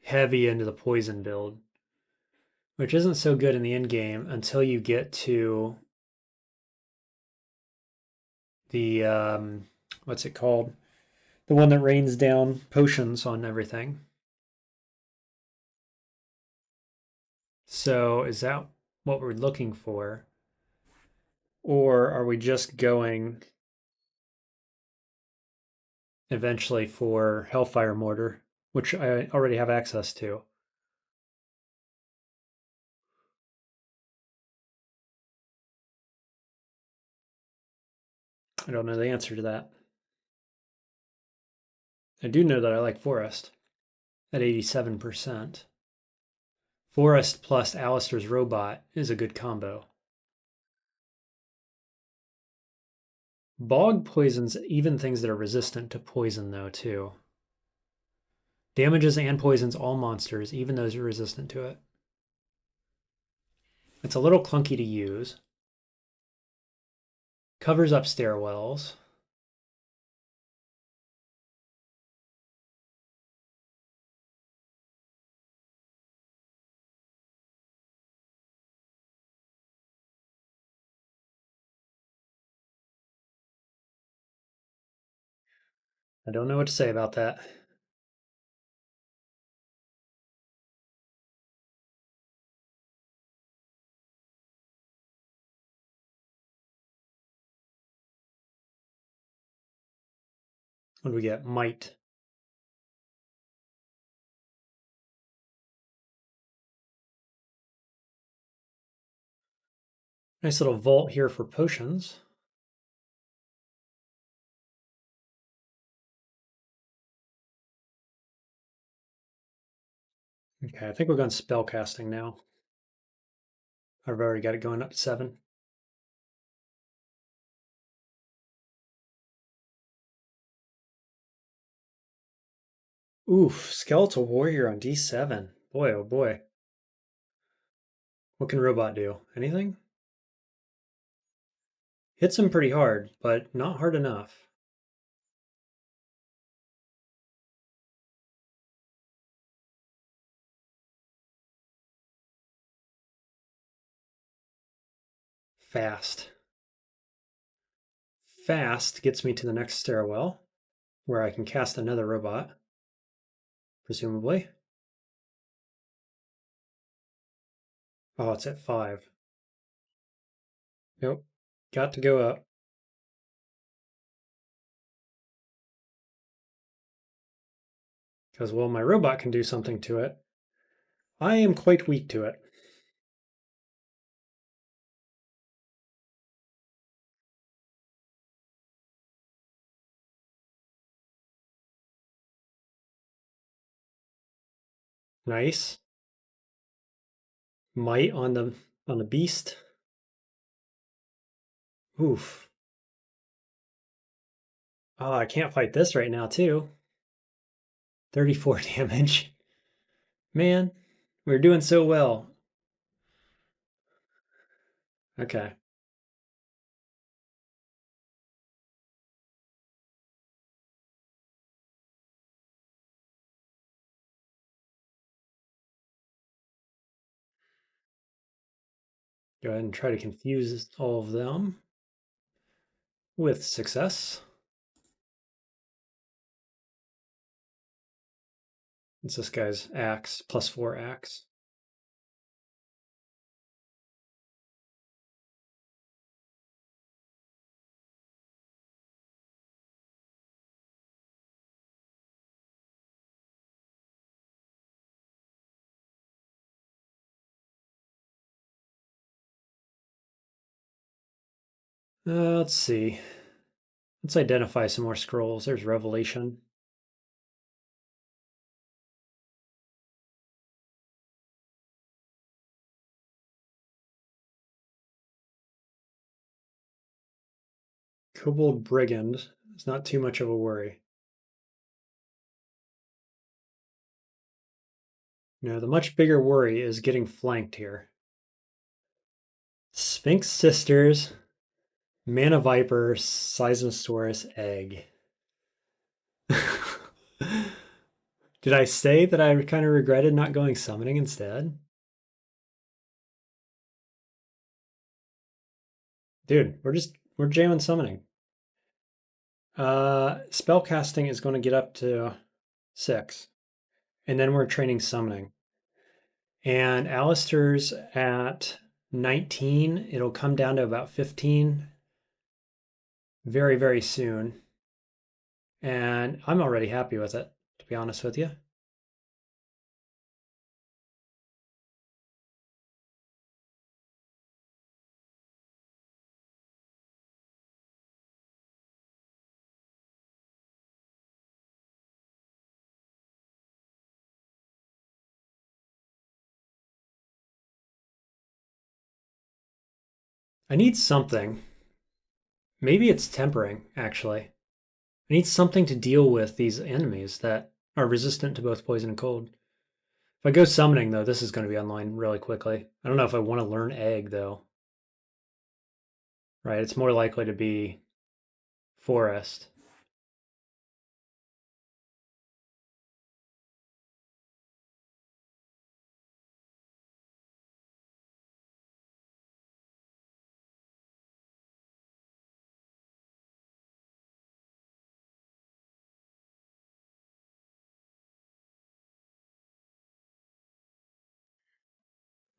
heavy into the poison build, which isn't so good in the end game until you get to the what's it called? The one that rains down potions on everything. So is that what we're looking for? Or are we just going eventually for Hellfire Mortar, which I already have access to? I don't know the answer to that. I do know that I like Forest at 87%. Forest plus Alistair's robot is a good combo. Bog poisons even things that are resistant to poison, though, too. Damages and poisons all monsters, even those who are resistant to it. It's a little clunky to use. Covers up stairwells. I don't know what to say about that. What do we get? Might. Nice little vault here for potions. Okay, I think we're going spellcasting now. I've already got it going up to 7. Oof, Skeletal Warrior on D7. Boy, oh boy. What can Robot do? Anything? Hits him pretty hard, but not hard enough. Fast. Fast gets me to the next stairwell, where I can cast another robot, presumably. Oh, it's at 5. Nope. Got to go up. Because, well, my robot can do something to it. I am quite weak to it. Nice. Might on the beast. Oof. Oh, I can't fight this right now, too. 34 damage. Man, we're doing so well. Okay. Go ahead and try to confuse all of them with success. It's this guy's axe, +4 axe. Let's see. Let's identify some more scrolls. There's Revelation. Kobold Brigand is not too much of a worry. No, the much bigger worry is getting flanked here. Sphinx Sisters, Mana Viper, Seismosaurus, Egg. Did I say that I kind of regretted not going summoning instead? Dude, we're jamming summoning. Spell casting is going to get up to 6. And then we're training summoning. And Alistair's at 19. It'll come down to about 15 very, very soon. And I'm already happy with it, to be honest with you. I need something. Maybe it's tempering, actually. I need something to deal with these enemies that are resistant to both poison and cold. If I go summoning, though, this is going to be online really quickly. I don't know if I want to learn egg, though. Right, it's more likely to be forest.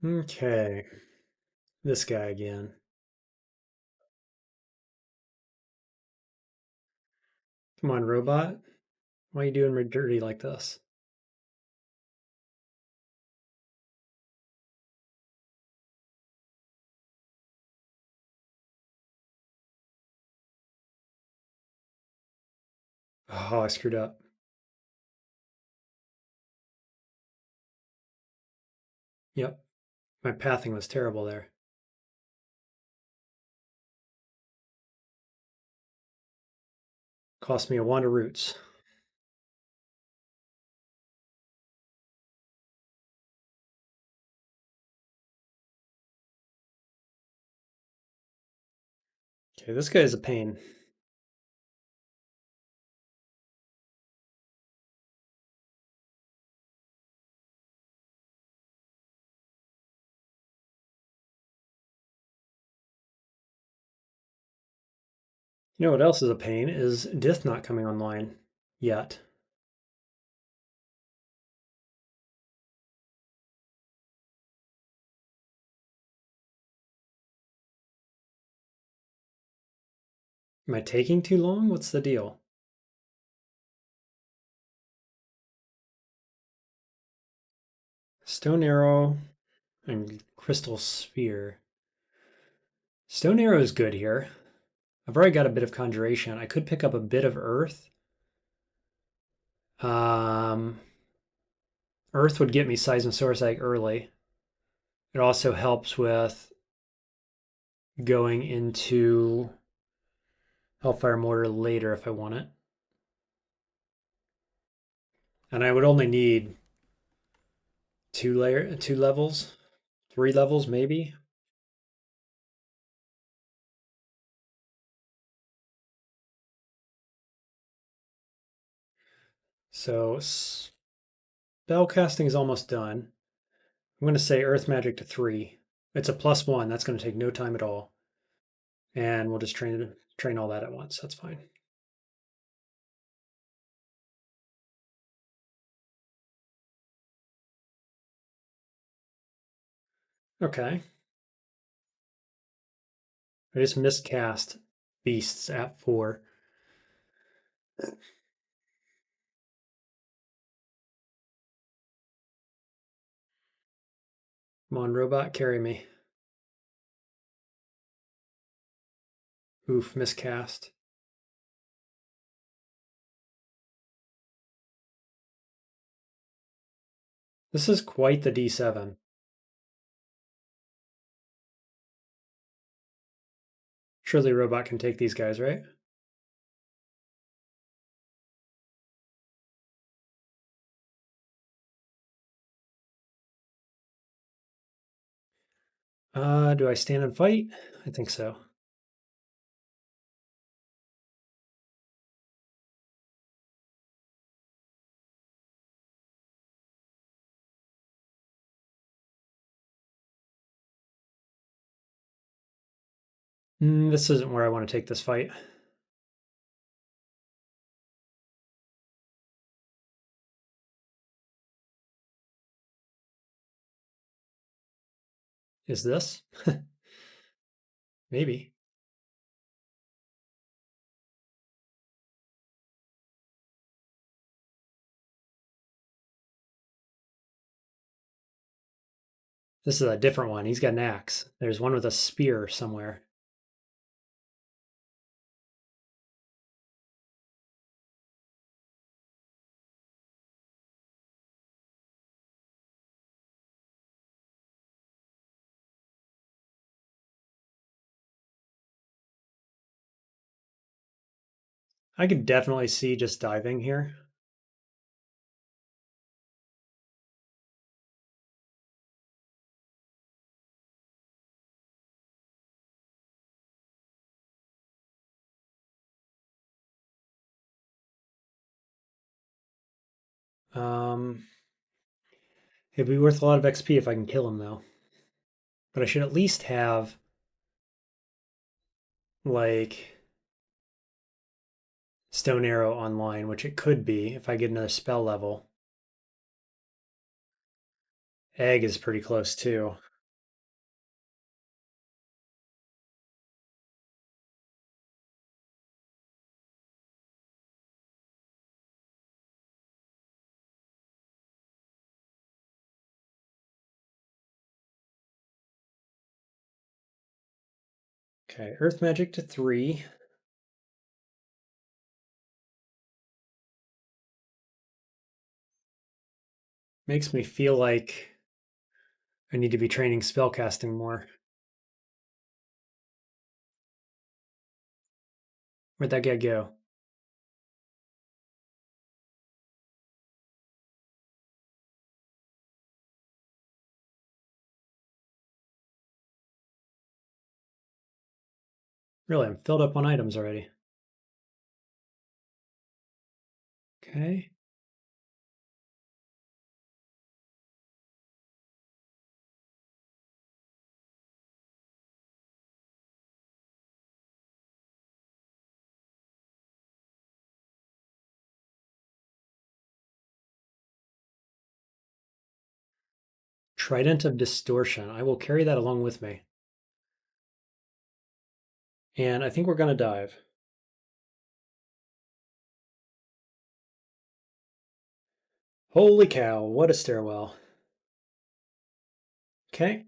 Okay, this guy again. Come on, robot. Why are you doing me dirty like this? Oh, I screwed up. Yep, my pathing was terrible there. Cost me a wand of roots. Okay, this guy is a pain. You know what else is a pain is Dith not coming online yet. Am I taking too long? What's the deal? Stone Arrow and Crystal Sphere. Stone Arrow is good here. I've already got a bit of Conjuration. I could pick up a bit of Earth. Earth would get me Seismosaurus Egg early. It also helps with going into Hellfire Mortar later if I want it. And I would only need two levels, 3 levels maybe. So spell casting is almost done. I'm going to say Earth Magic to 3. It's a +1. That's going to take no time at all. And we'll just train all that at once. That's fine. Okay. I just miscast Beasts at 4. Come on, robot, carry me. Oof, miscast. This is quite the D7. Surely robot can take these guys, right? Do I stand and fight? I think so. This isn't where I want to take this fight. Is this? Maybe. This is a different one. He's got an axe. There's one with a spear somewhere. I could definitely see just diving here. It'd be worth a lot of XP if I can kill him, though. But I should at least have, like, Stone Arrow online, which it could be if I get another spell level. Egg is pretty close, too. Okay, Earth Magic to 3. Makes me feel like I need to be training spellcasting more. Where'd that guy go? Really, I'm filled up on items already. Okay. Trident of Distortion. I will carry that along with me. And I think we're going to dive. Holy cow, what a stairwell. Okay.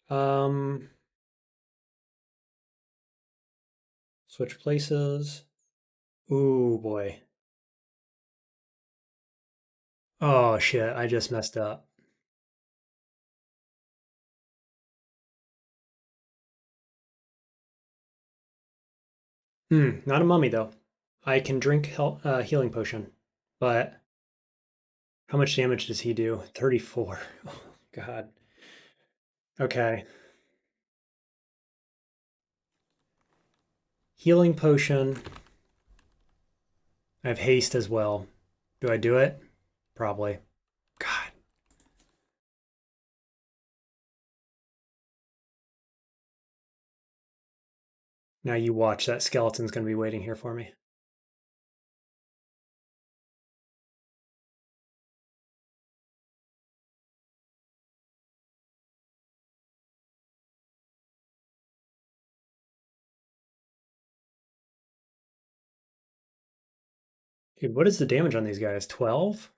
Um, Switch places. Ooh, boy. Oh, shit, I just messed up. Not a mummy, though. I can drink healing potion, but how much damage does he do? 34. Oh, God. Okay. Healing potion. I have haste as well. Do I do it? Probably. God. Now you watch. That skeleton's going to be waiting here for me. Dude, what is the damage on these guys? 12?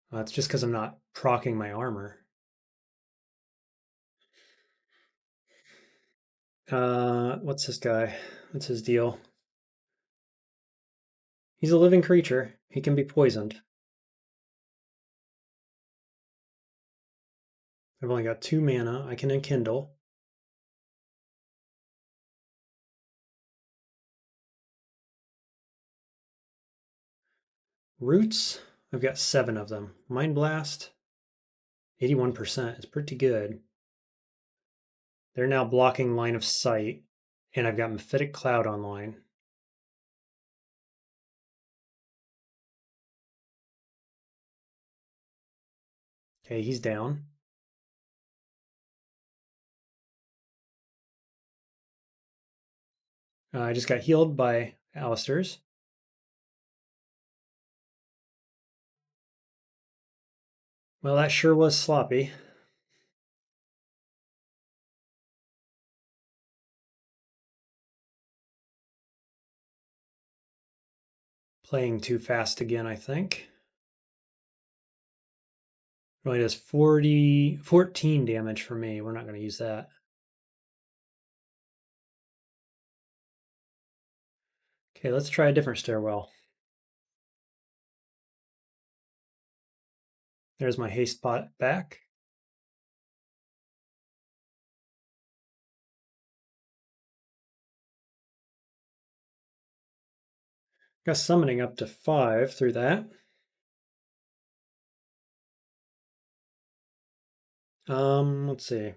That's just because I'm not proccing my armor. What's this guy? What's his deal? He's a living creature. He can be poisoned. I've only got 2 mana. I can enkindle. Roots, I've got 7 of them. Mind Blast, 81% is pretty good. They're now blocking line of sight, and I've got Mephitic Cloud online. Okay, he's down. I just got healed by Alistair's. Well, that sure was sloppy. Playing too fast again, I think. Really does 14 damage for me. We're not going to use that. Okay, let's try a different stairwell. There's my haste pot back. Got summoning up to 5 through that. Let's see.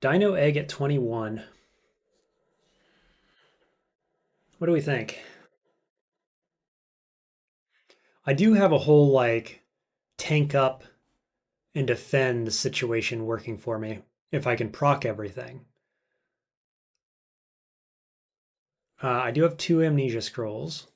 Dino Egg at 21. What do we think? I do have a whole like tank up and defend situation working for me if I can proc everything. I do have 2 amnesia scrolls.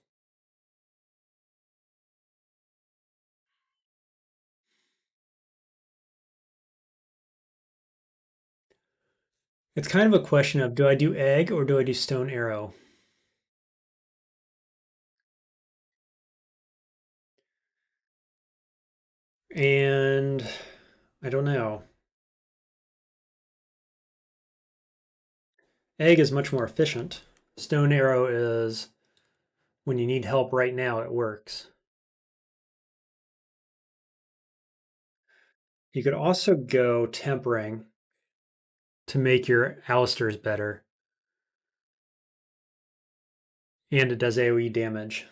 It's kind of a question of do I do egg or do I do stone arrow? And I don't know. Egg is much more efficient. Stone arrow is when you need help right now, it works. You could also go tempering to make your Alistairs better. And it does AoE damage.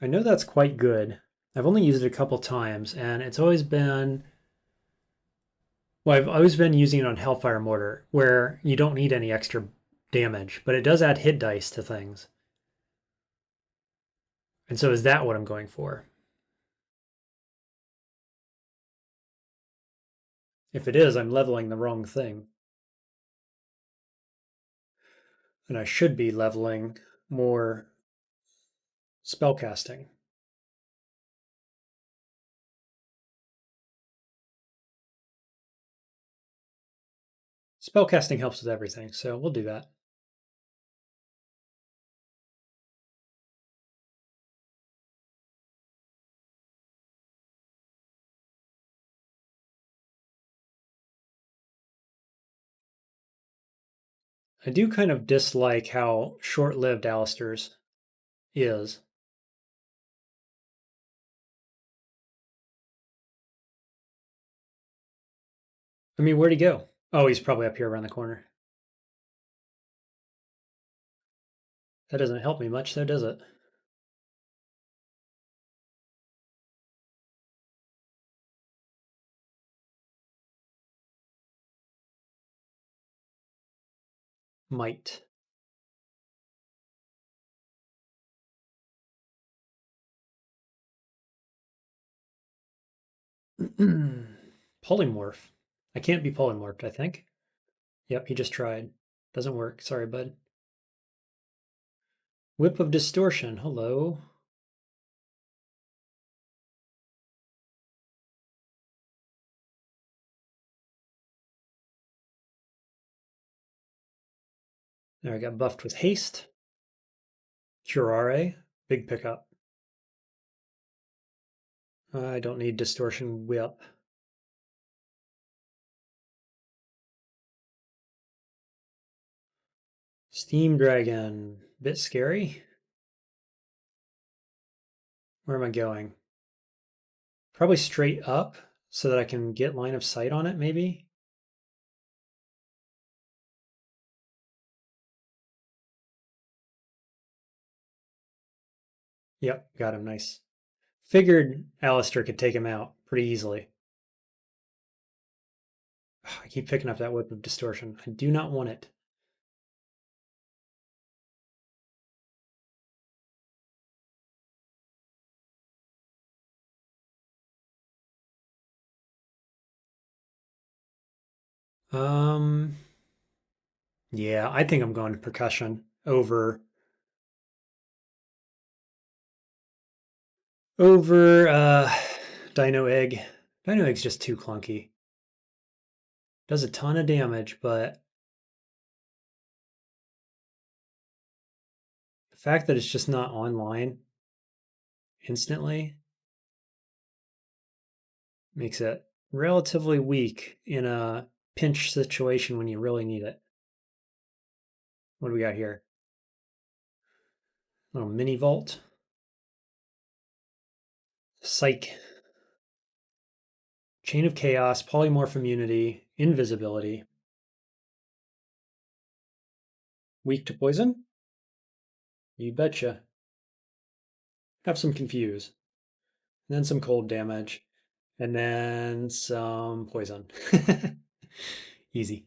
I know that's quite good. I've only used it a couple times, and it's always been. Well, I've always been using it on Hellfire Mortar, where you don't need any extra damage, but it does add hit dice to things. And so is that what I'm going for? If it is, I'm leveling the wrong thing. And I should be leveling more spellcasting. Spellcasting helps with everything, so we'll do that. I do kind of dislike how short-lived Alistair's is. I mean, where'd he go? Oh, he's probably up here around the corner. That doesn't help me much, though, does it? Might. Polymorph. I can't be polymorphed, I think. Yep, he just tried. Doesn't work. Sorry, bud. Whip of Distortion. Hello. There, I got buffed with Haste. Curare. Big pickup. I don't need Distortion Whip. Steam Dragon. Bit scary. Where am I going? Probably straight up so that I can get line of sight on it, maybe? Yep, got him. Nice. Figured Alistair could take him out pretty easily. I keep picking up that Whip of Distortion. I do not want it. Um, yeah, I think I'm going to percussion over Dino Egg. Dino Egg's just too clunky. Does a ton of damage, but the fact that it's just not online instantly makes it relatively weak in a pinch situation when you really need it. What do we got here? Little mini vault. Psych. Chain of Chaos, Polymorph Immunity, Invisibility. Weak to poison? You betcha. Have some confuse. And then some cold damage. And then some poison. Easy.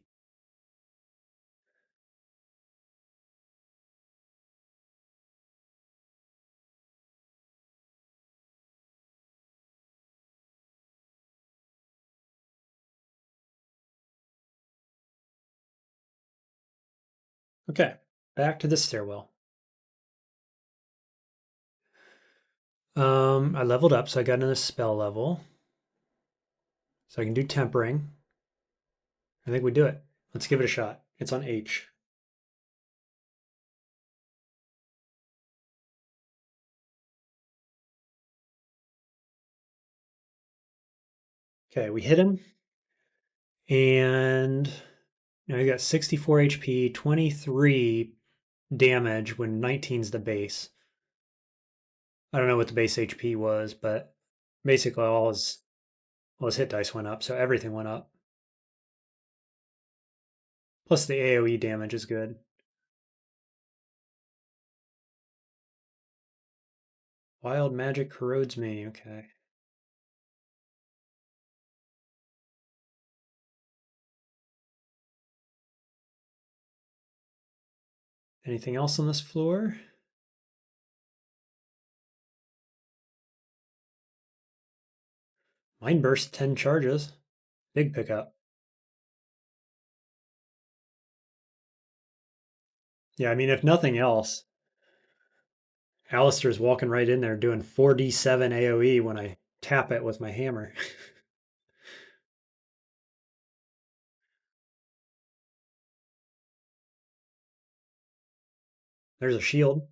Okay, back to the stairwell. I leveled up, so I got another spell level. So I can do tempering. I think we do it. Let's give it a shot. It's on H. Okay, we hit him. And now he got 64 HP, 23 damage when 19's the base. I don't know what the base HP was, but basically all his hit dice went up, so everything went up. Plus the AoE damage is good. Wild magic corrodes me. Okay. Anything else on this floor? Mind burst 10 charges. Big pickup. Yeah, I mean, if nothing else, Alistair's walking right in there doing 4d7 AoE when I tap it with my hammer. There's a shield.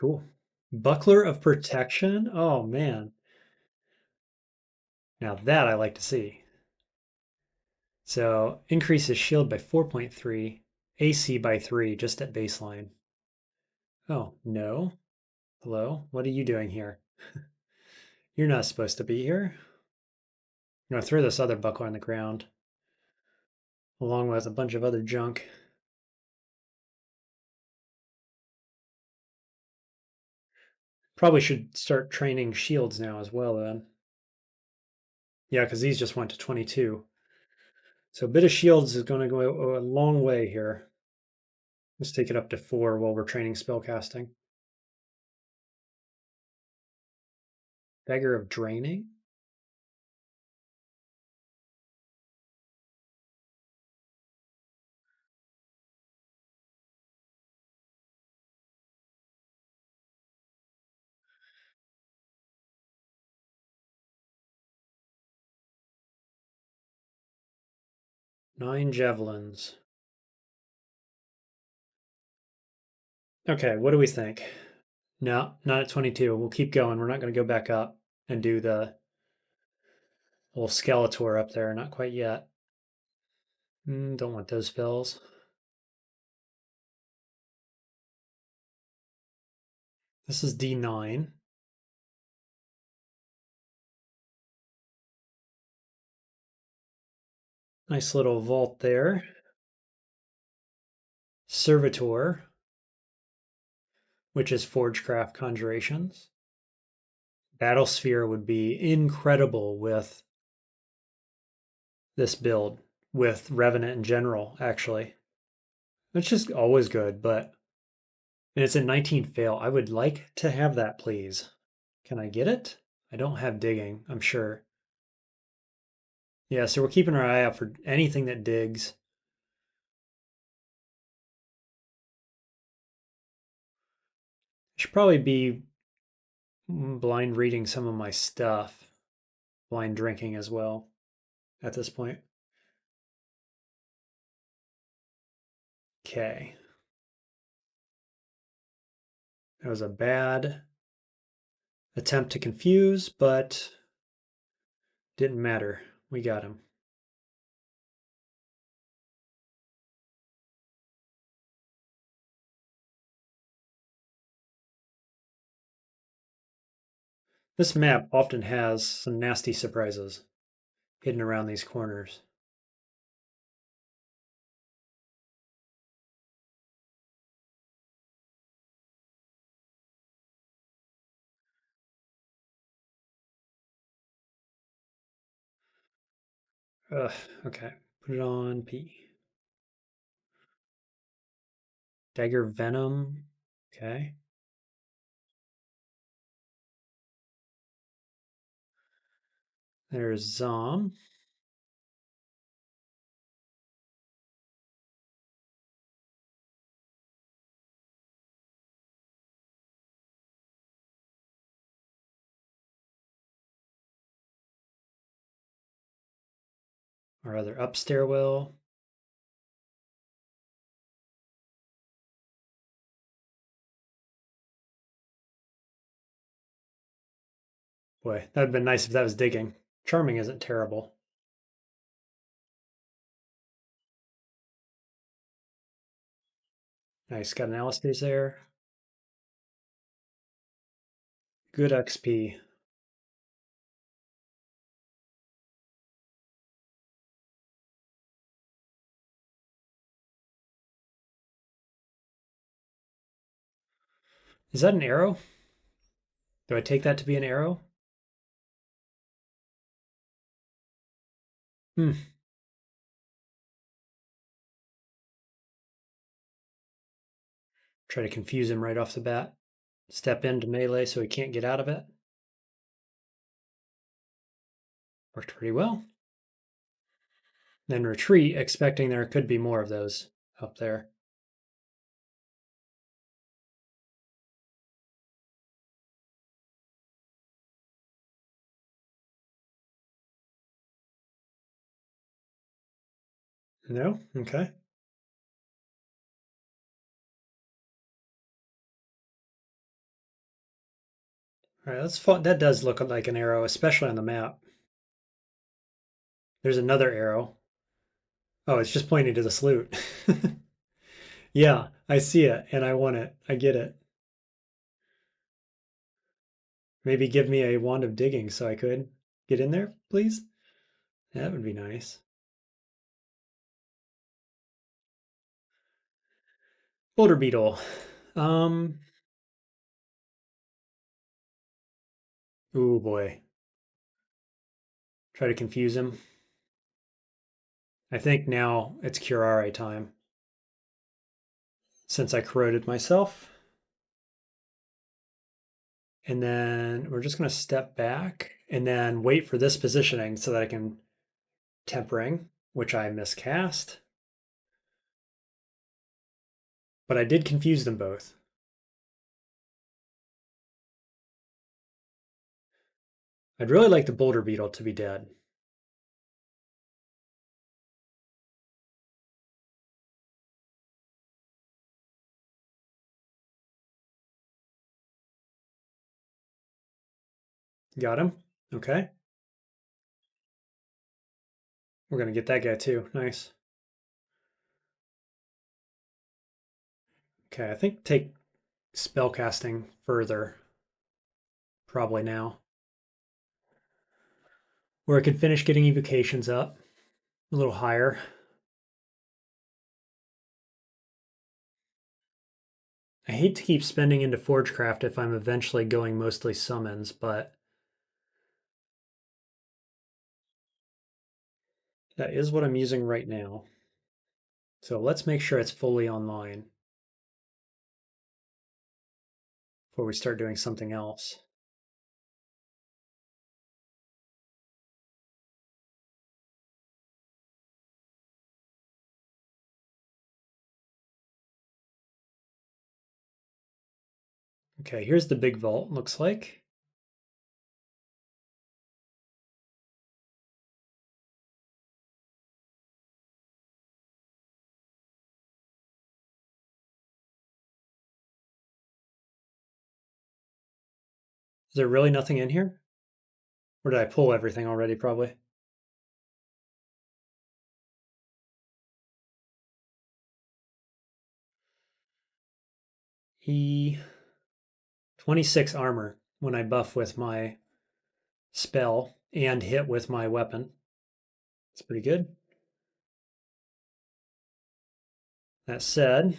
Cool. Buckler of Protection? Oh, man. Now that I like to see. So increases shield by 4.3, AC by 3 just at baseline. Oh, no. Hello? What are you doing here? You're not supposed to be here. I'm going to throw this other buckler on the ground, along with a bunch of other junk. Probably should start training shields now as well, then. Yeah, because these just went to 22. So a bit of shields is going to go a long way here. Let's take it up to 4 while we're training spellcasting. Dagger of Draining? Nine javelins. Okay, what do we think? No, not at 22. We'll keep going. We're not going to go back up and do the little Skeletor up there. Not quite yet. Don't want those spells. This is D9. Nice little vault there. Servitor, which is Forgecraft Conjurations. Battlesphere would be incredible with this build, with Revenant in general, actually. It's just always good, but and it's a 19 fail. I would like to have that, please. Can I get it? I don't have digging, I'm sure. Yeah, so we're keeping our eye out for anything that digs. Should probably be blind reading some of my stuff, blind drinking as well at this point. Okay. That was a bad attempt to confuse, but didn't matter. We got him. This map often has some nasty surprises hidden around these corners. Ugh, okay. Put it on P. Dagger Venom. Okay. There's Zom. Our other up stairwell. Boy, that would have been nice if that was digging. Charming isn't terrible. Nice. Got an Alistair's there. Good XP. Is that an arrow? Do I take that to be an arrow? Hmm. Try to confuse him right off the bat. Step into melee so he can't get out of it. Worked pretty well. Then retreat, expecting there could be more of those up there. No? Okay. All right, let's fall. That does look like an arrow, especially on the map. There's another arrow. Oh, it's just pointing to the sloot. Yeah, I see it and I want it. I get it. Maybe give me a wand of digging so I could get in there, please. That would be nice. Boulder beetle. Um. Ooh boy. Try to confuse him. I think now it's curare time. Since I corroded myself. And then we're just going to step back and then wait for this positioning so that I can tempering, which I miscast. But I did confuse them both. I'd really like the boulder beetle to be dead. Got him. Okay. We're going to get that guy too. Nice. Okay, I think take spellcasting further. Probably now. Where I could finish getting evocations up a little higher. I hate to keep spending into Forgecraft if I'm eventually going mostly summons, but that is what I'm using right now. So let's make sure it's fully online before we start doing something else. Okay, here's the big vault, looks like. Is there really nothing in here? Or did I pull everything already, probably? E 26 armor when I buff with my spell and hit with my weapon. It's pretty good. That said,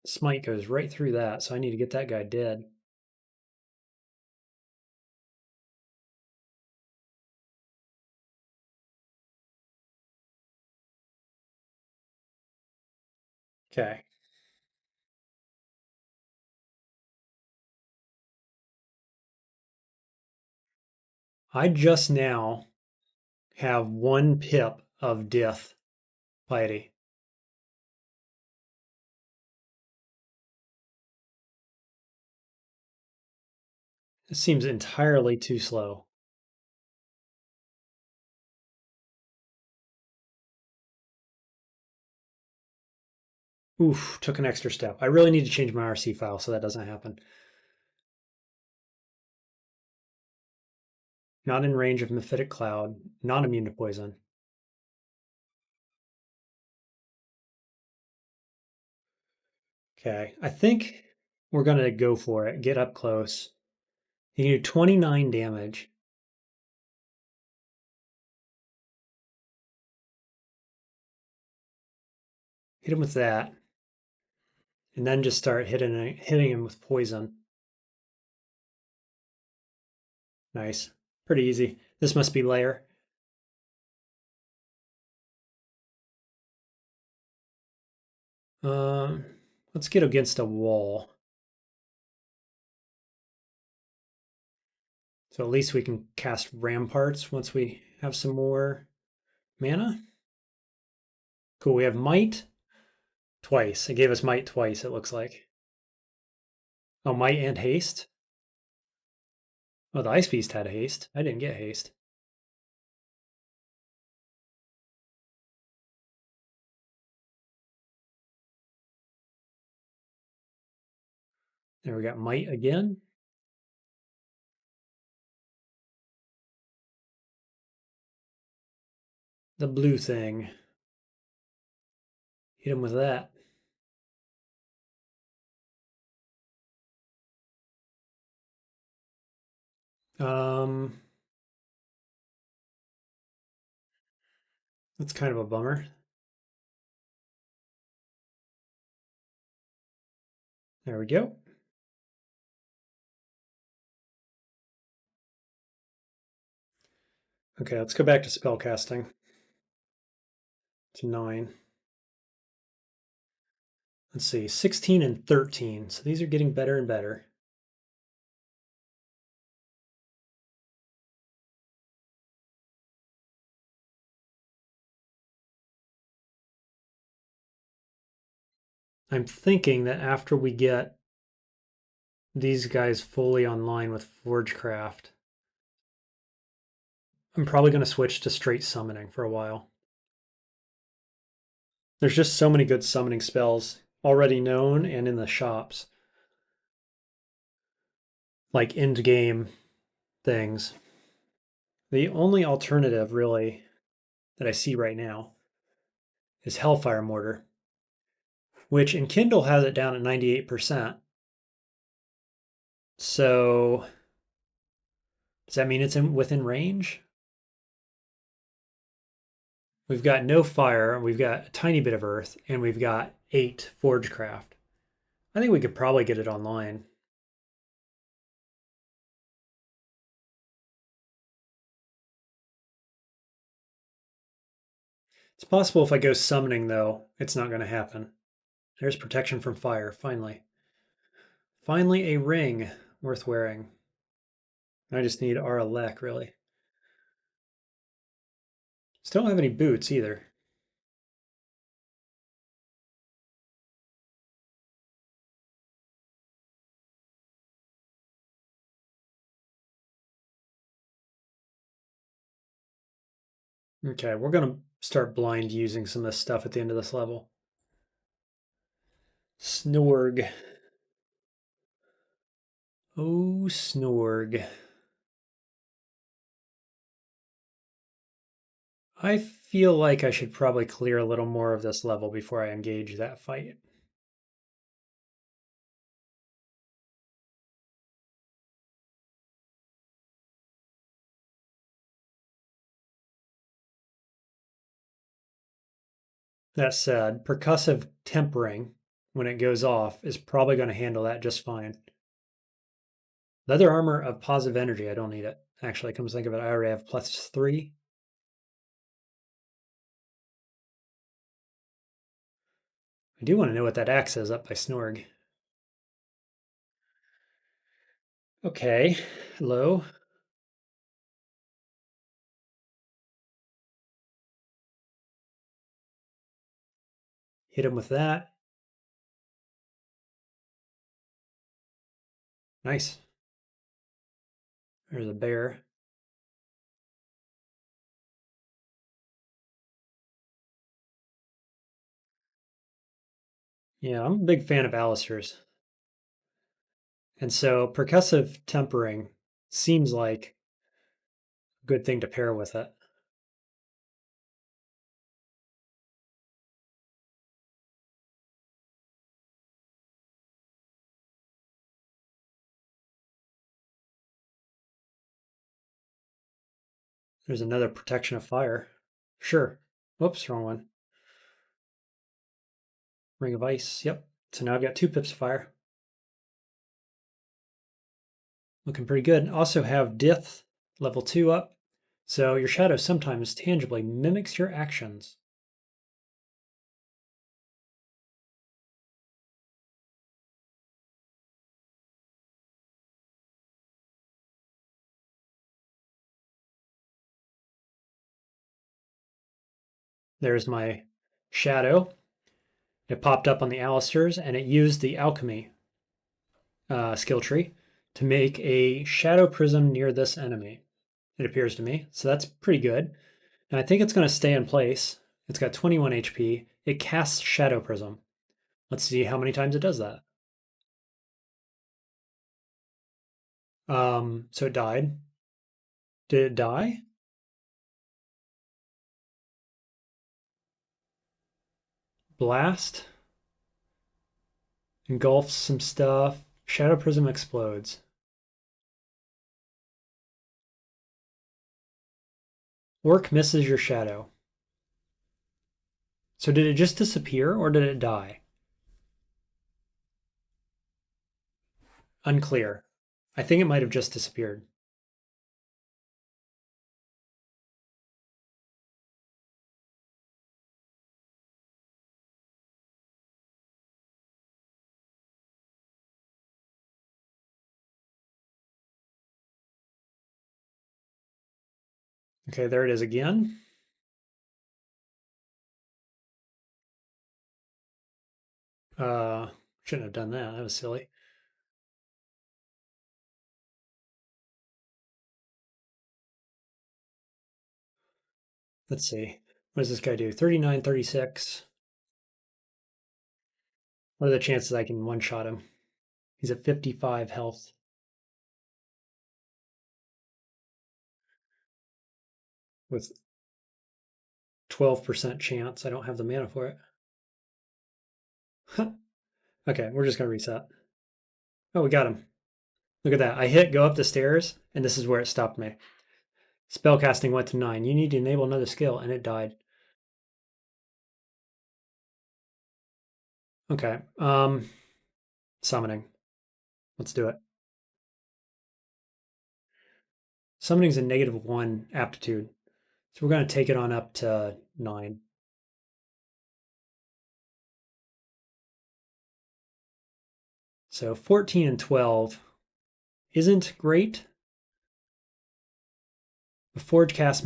smite goes right through that, so I need to get that guy dead. Okay. I just now have 1 pip of Dith piety. It seems entirely too slow. Oof, took an extra step. I really need to change my RC file so that doesn't happen. Not in range of Mephitic Cloud, not immune to poison. Okay, I think we're gonna go for it. Get up close. You can do 29 damage. Hit him with that, and then just start hitting him with poison. Nice, pretty easy. This must be Lair. Um, let's get against a wall. So at least we can cast Ramparts once we have some more mana. Cool, we have Might twice. It gave us Might twice, it looks like. Oh, Might and Haste? Oh, the Ice Beast had Haste. I didn't get Haste. There we got Might again. The blue thing. Hit him with that. Um, that's kind of a bummer. There we go. Okay, let's go back to spellcasting. To 9. Let's see, 16 and 13. So these are getting better and better. I'm thinking that after we get these guys fully online with Forgecraft, I'm probably going to switch to straight summoning for a while. There's just so many good summoning spells already known and in the shops. Like end game things. The only alternative really that I see right now is Hellfire Mortar, which in Kindle has it down at 98%. So does that mean it's within range? We've got no fire, we've got a tiny bit of earth, and we've got 8 Forgecraft. I think we could probably get it online. It's possible if I go summoning, though, it's not going to happen. There's protection from fire, finally. Finally, a ring worth wearing. I just need our Alec, really. Still don't have any boots either. Okay, we're going to start blind using some of this stuff at the end of this level. Snorg. Oh, Snorg. I feel like I should probably clear a little more of this level before I engage that fight. That said, percussive tempering, when it goes off, is probably going to handle that just fine. Leather armor of positive energy, I don't need it. Actually, come to think of it, I already have +3. I do want to know what that axe is up by Snorg. Okay, hello. Hit him with that. Nice. There's a bear. Yeah, I'm a big fan of Alistair's. And so percussive tempering seems like a good thing to pair with it. There's another protection of fire. Sure. Whoops, wrong one. Ring of ice. Yep. So now I've got 2 pips of fire. Looking pretty good. Also have Dith level 2 up. So your shadow sometimes tangibly mimics your actions. There's my shadow. It popped up on the Alistairs, and it used the alchemy skill tree to make a shadow prism near this enemy, it appears to me. So that's pretty good. And I think it's going to stay in place. It's got 21 HP. It casts shadow prism. Let's see how many times it does that. So it died. Did it die? Blast. Engulfs some stuff. Shadow prism explodes. Orc misses your shadow. So did it just disappear or did it die? Unclear. I think it might have just disappeared. Okay, there it is again. Shouldn't have done that. That was silly. Let's see. What does this guy do? 39, 36. What are the chances I can one-shot him? He's at 55 health. With 12% chance. I don't have the mana for it. Okay, we're just going to reset. Oh, we got him. Look at that. I hit go up the stairs, and this is where it stopped me. Spellcasting went to 9. You need to enable another skill, and it died. Okay. Summoning. Let's do it. Summoning's a -1 aptitude. So we're going to take it on up to 9. So 14 and 12 isn't great. The Forgecraft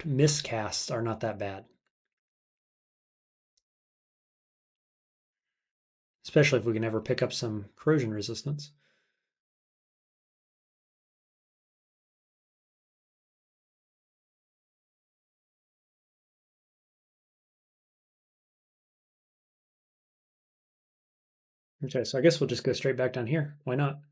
miscasts are not that bad. Especially if we can ever pick up some corrosion resistance. Okay, so I guess we'll just go straight back down here. Why not?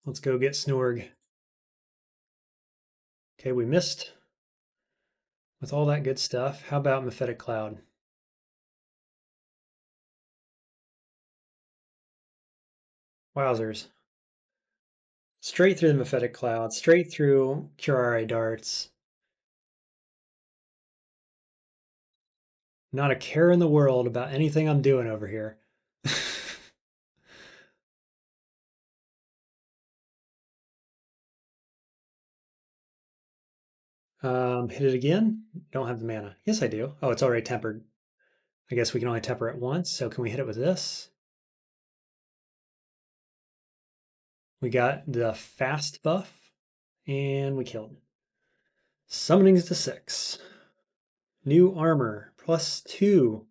Let's go get Snorg. Okay, we missed with all that good stuff. How about Mephitic Cloud? Wowzers. Straight through the Mephitic Cloud, straight through Curare Darts. Not a care in the world about anything I'm doing over here. Hit it again. Don't have the mana. Yes, I do. Oh, it's already tempered. I guess we can only temper it once. So can we hit it with this? We got the fast buff, and we killed. Summonings to 6. New armor, +2.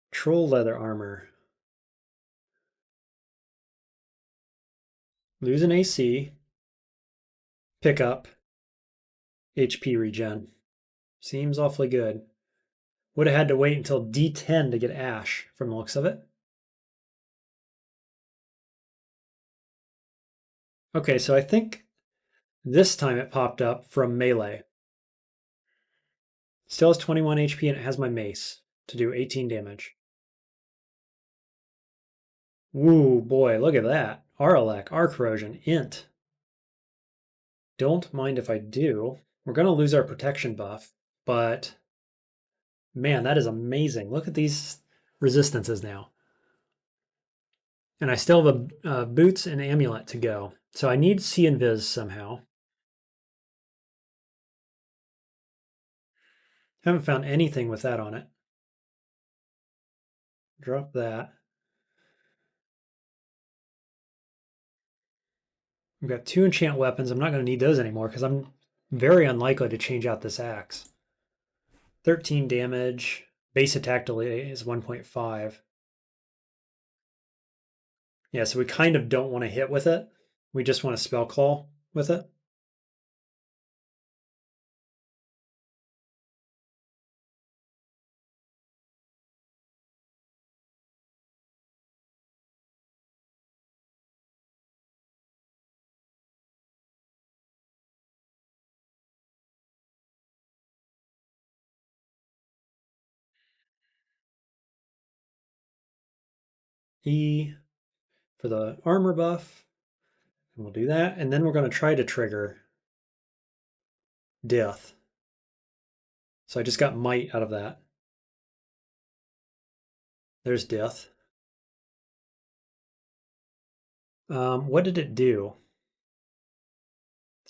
Troll leather armor. Lose an AC. Pick up. HP regen. Seems awfully good. Would have had to wait until D10 to get Ash from the looks of it. Okay, so I think this time it popped up from melee. Still has 21 HP and it has my mace. to do 18 damage. Woo, boy, look at that. Aralek, R corrosion, int. Don't mind if I do. We're going to lose our protection buff, but man, that is amazing. Look at these resistances now. And I still have a boots and amulet to go. So I need see invis somehow. Haven't found anything with that on it. Drop that. We've got 2 enchant weapons. I'm not going to need those anymore because I'm very unlikely to change out this axe. 13 damage. Base attack delay is 1.5. Yeah, so we kind of don't want to hit with it. We just want to spell claw with it. E for the armor buff. And we'll do that. And then we're going to try to trigger death. So I just got might out of that. There's death. What did it do?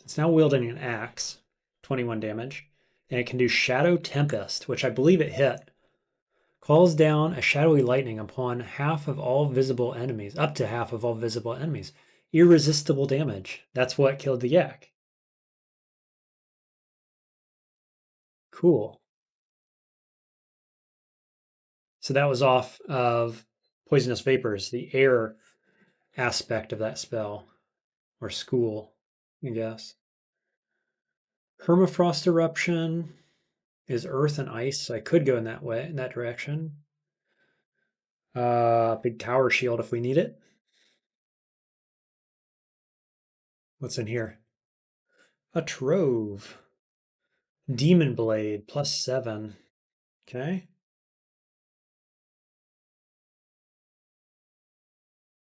It's now wielding an axe, 21 damage. And it can do Shadow Tempest, which I believe it hit. Calls down a shadowy lightning upon half of all visible enemies, up to half of all visible enemies. Irresistible damage. That's what killed the yak. Cool. So that was off of Poisonous Vapors, the air aspect of that spell, or school, I guess. Permafrost Eruption is earth and ice, so I could go in that way, in that direction. Big tower shield if we need it. What's in here? A trove. Demon Blade, +7. Okay.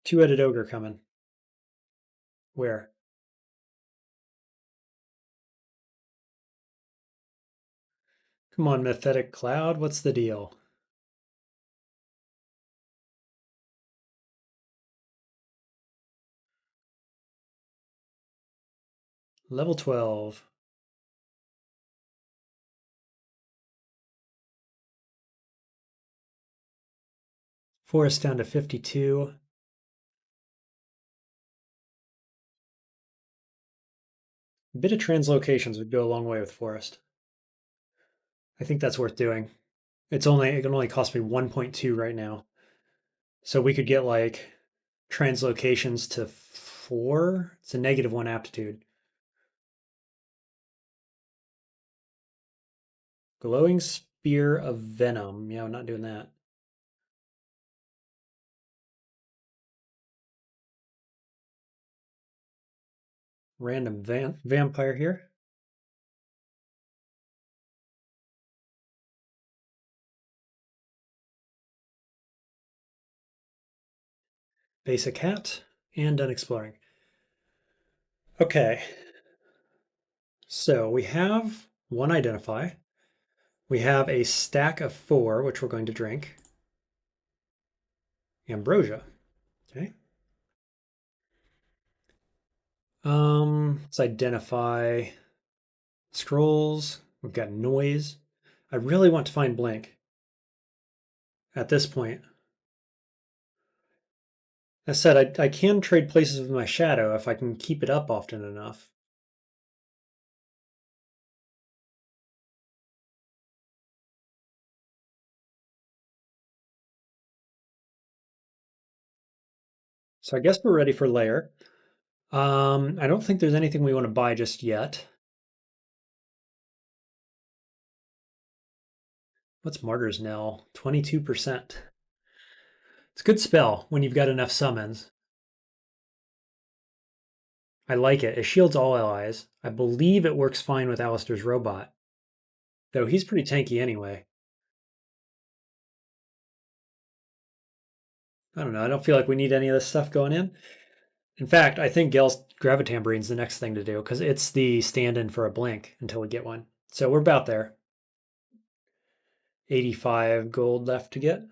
2-headed ogre coming. Where? Come on, Mephitic Cloud, what's the deal? Level 12. Forest down to 52. A bit of translocations would go a long way with Forest. I think that's worth doing. It can only cost me 1.2 right now. So we could get like translocations to 4. It's a -1 aptitude. Glowing Spear of Venom. Yeah, I'm not doing that. Random vampire here. Basic hat. And done exploring. Okay. So we have one identify. We have a stack of 4, which we're going to drink. Ambrosia. Okay. Let's identify scrolls. We've got noise. I really want to find blink at this point. As said, I can trade places with my shadow if I can keep it up often enough. So I guess we're ready for Lair. I don't think there's anything we want to buy just yet. What's Martyr's Knell? 22%. It's a good spell when you've got enough summons. I like it. It shields all allies. I believe it works fine with Alistair's robot. Though he's pretty tanky anyway. I don't know. I don't feel like we need any of this stuff going in. In fact, I think Gale's Gravitambrine's the next thing to do because it's the stand-in for a blink until we get one. So we're about there. 85 gold left to get.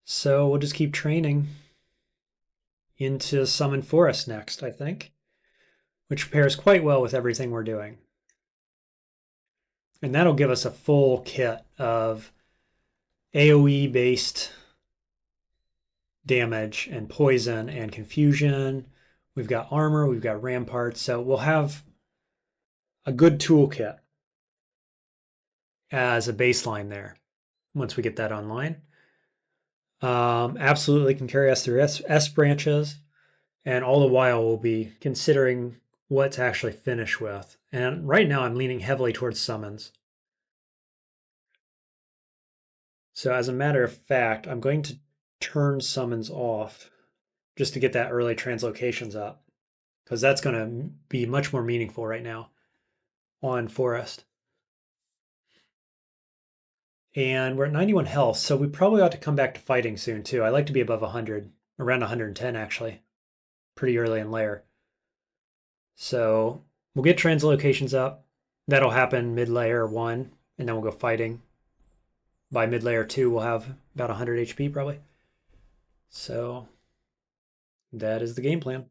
So we'll just keep training into Summon Forest next, I think, which pairs quite well with everything we're doing. And that'll give us a full kit of AoE based damage and poison and confusion. We've got armor, we've got ramparts, so we'll have a good toolkit as a baseline there once we get that online. Absolutely can carry us through S branches, and all the while we'll be considering what to actually finish with. And right now I'm leaning heavily towards summons. So as a matter of fact, I'm going to turn summons off just to get that early translocations up, because that's going to be much more meaningful right now on Forest. And we're at 91 health, so we probably ought to come back to fighting soon too. I like to be above 100, around 110 actually, pretty early in Lair. So we'll get translocations up. That'll happen mid Lair 1, and then we'll go fighting. By mid Lair 2, we'll have about 100 HP probably. So that is the game plan.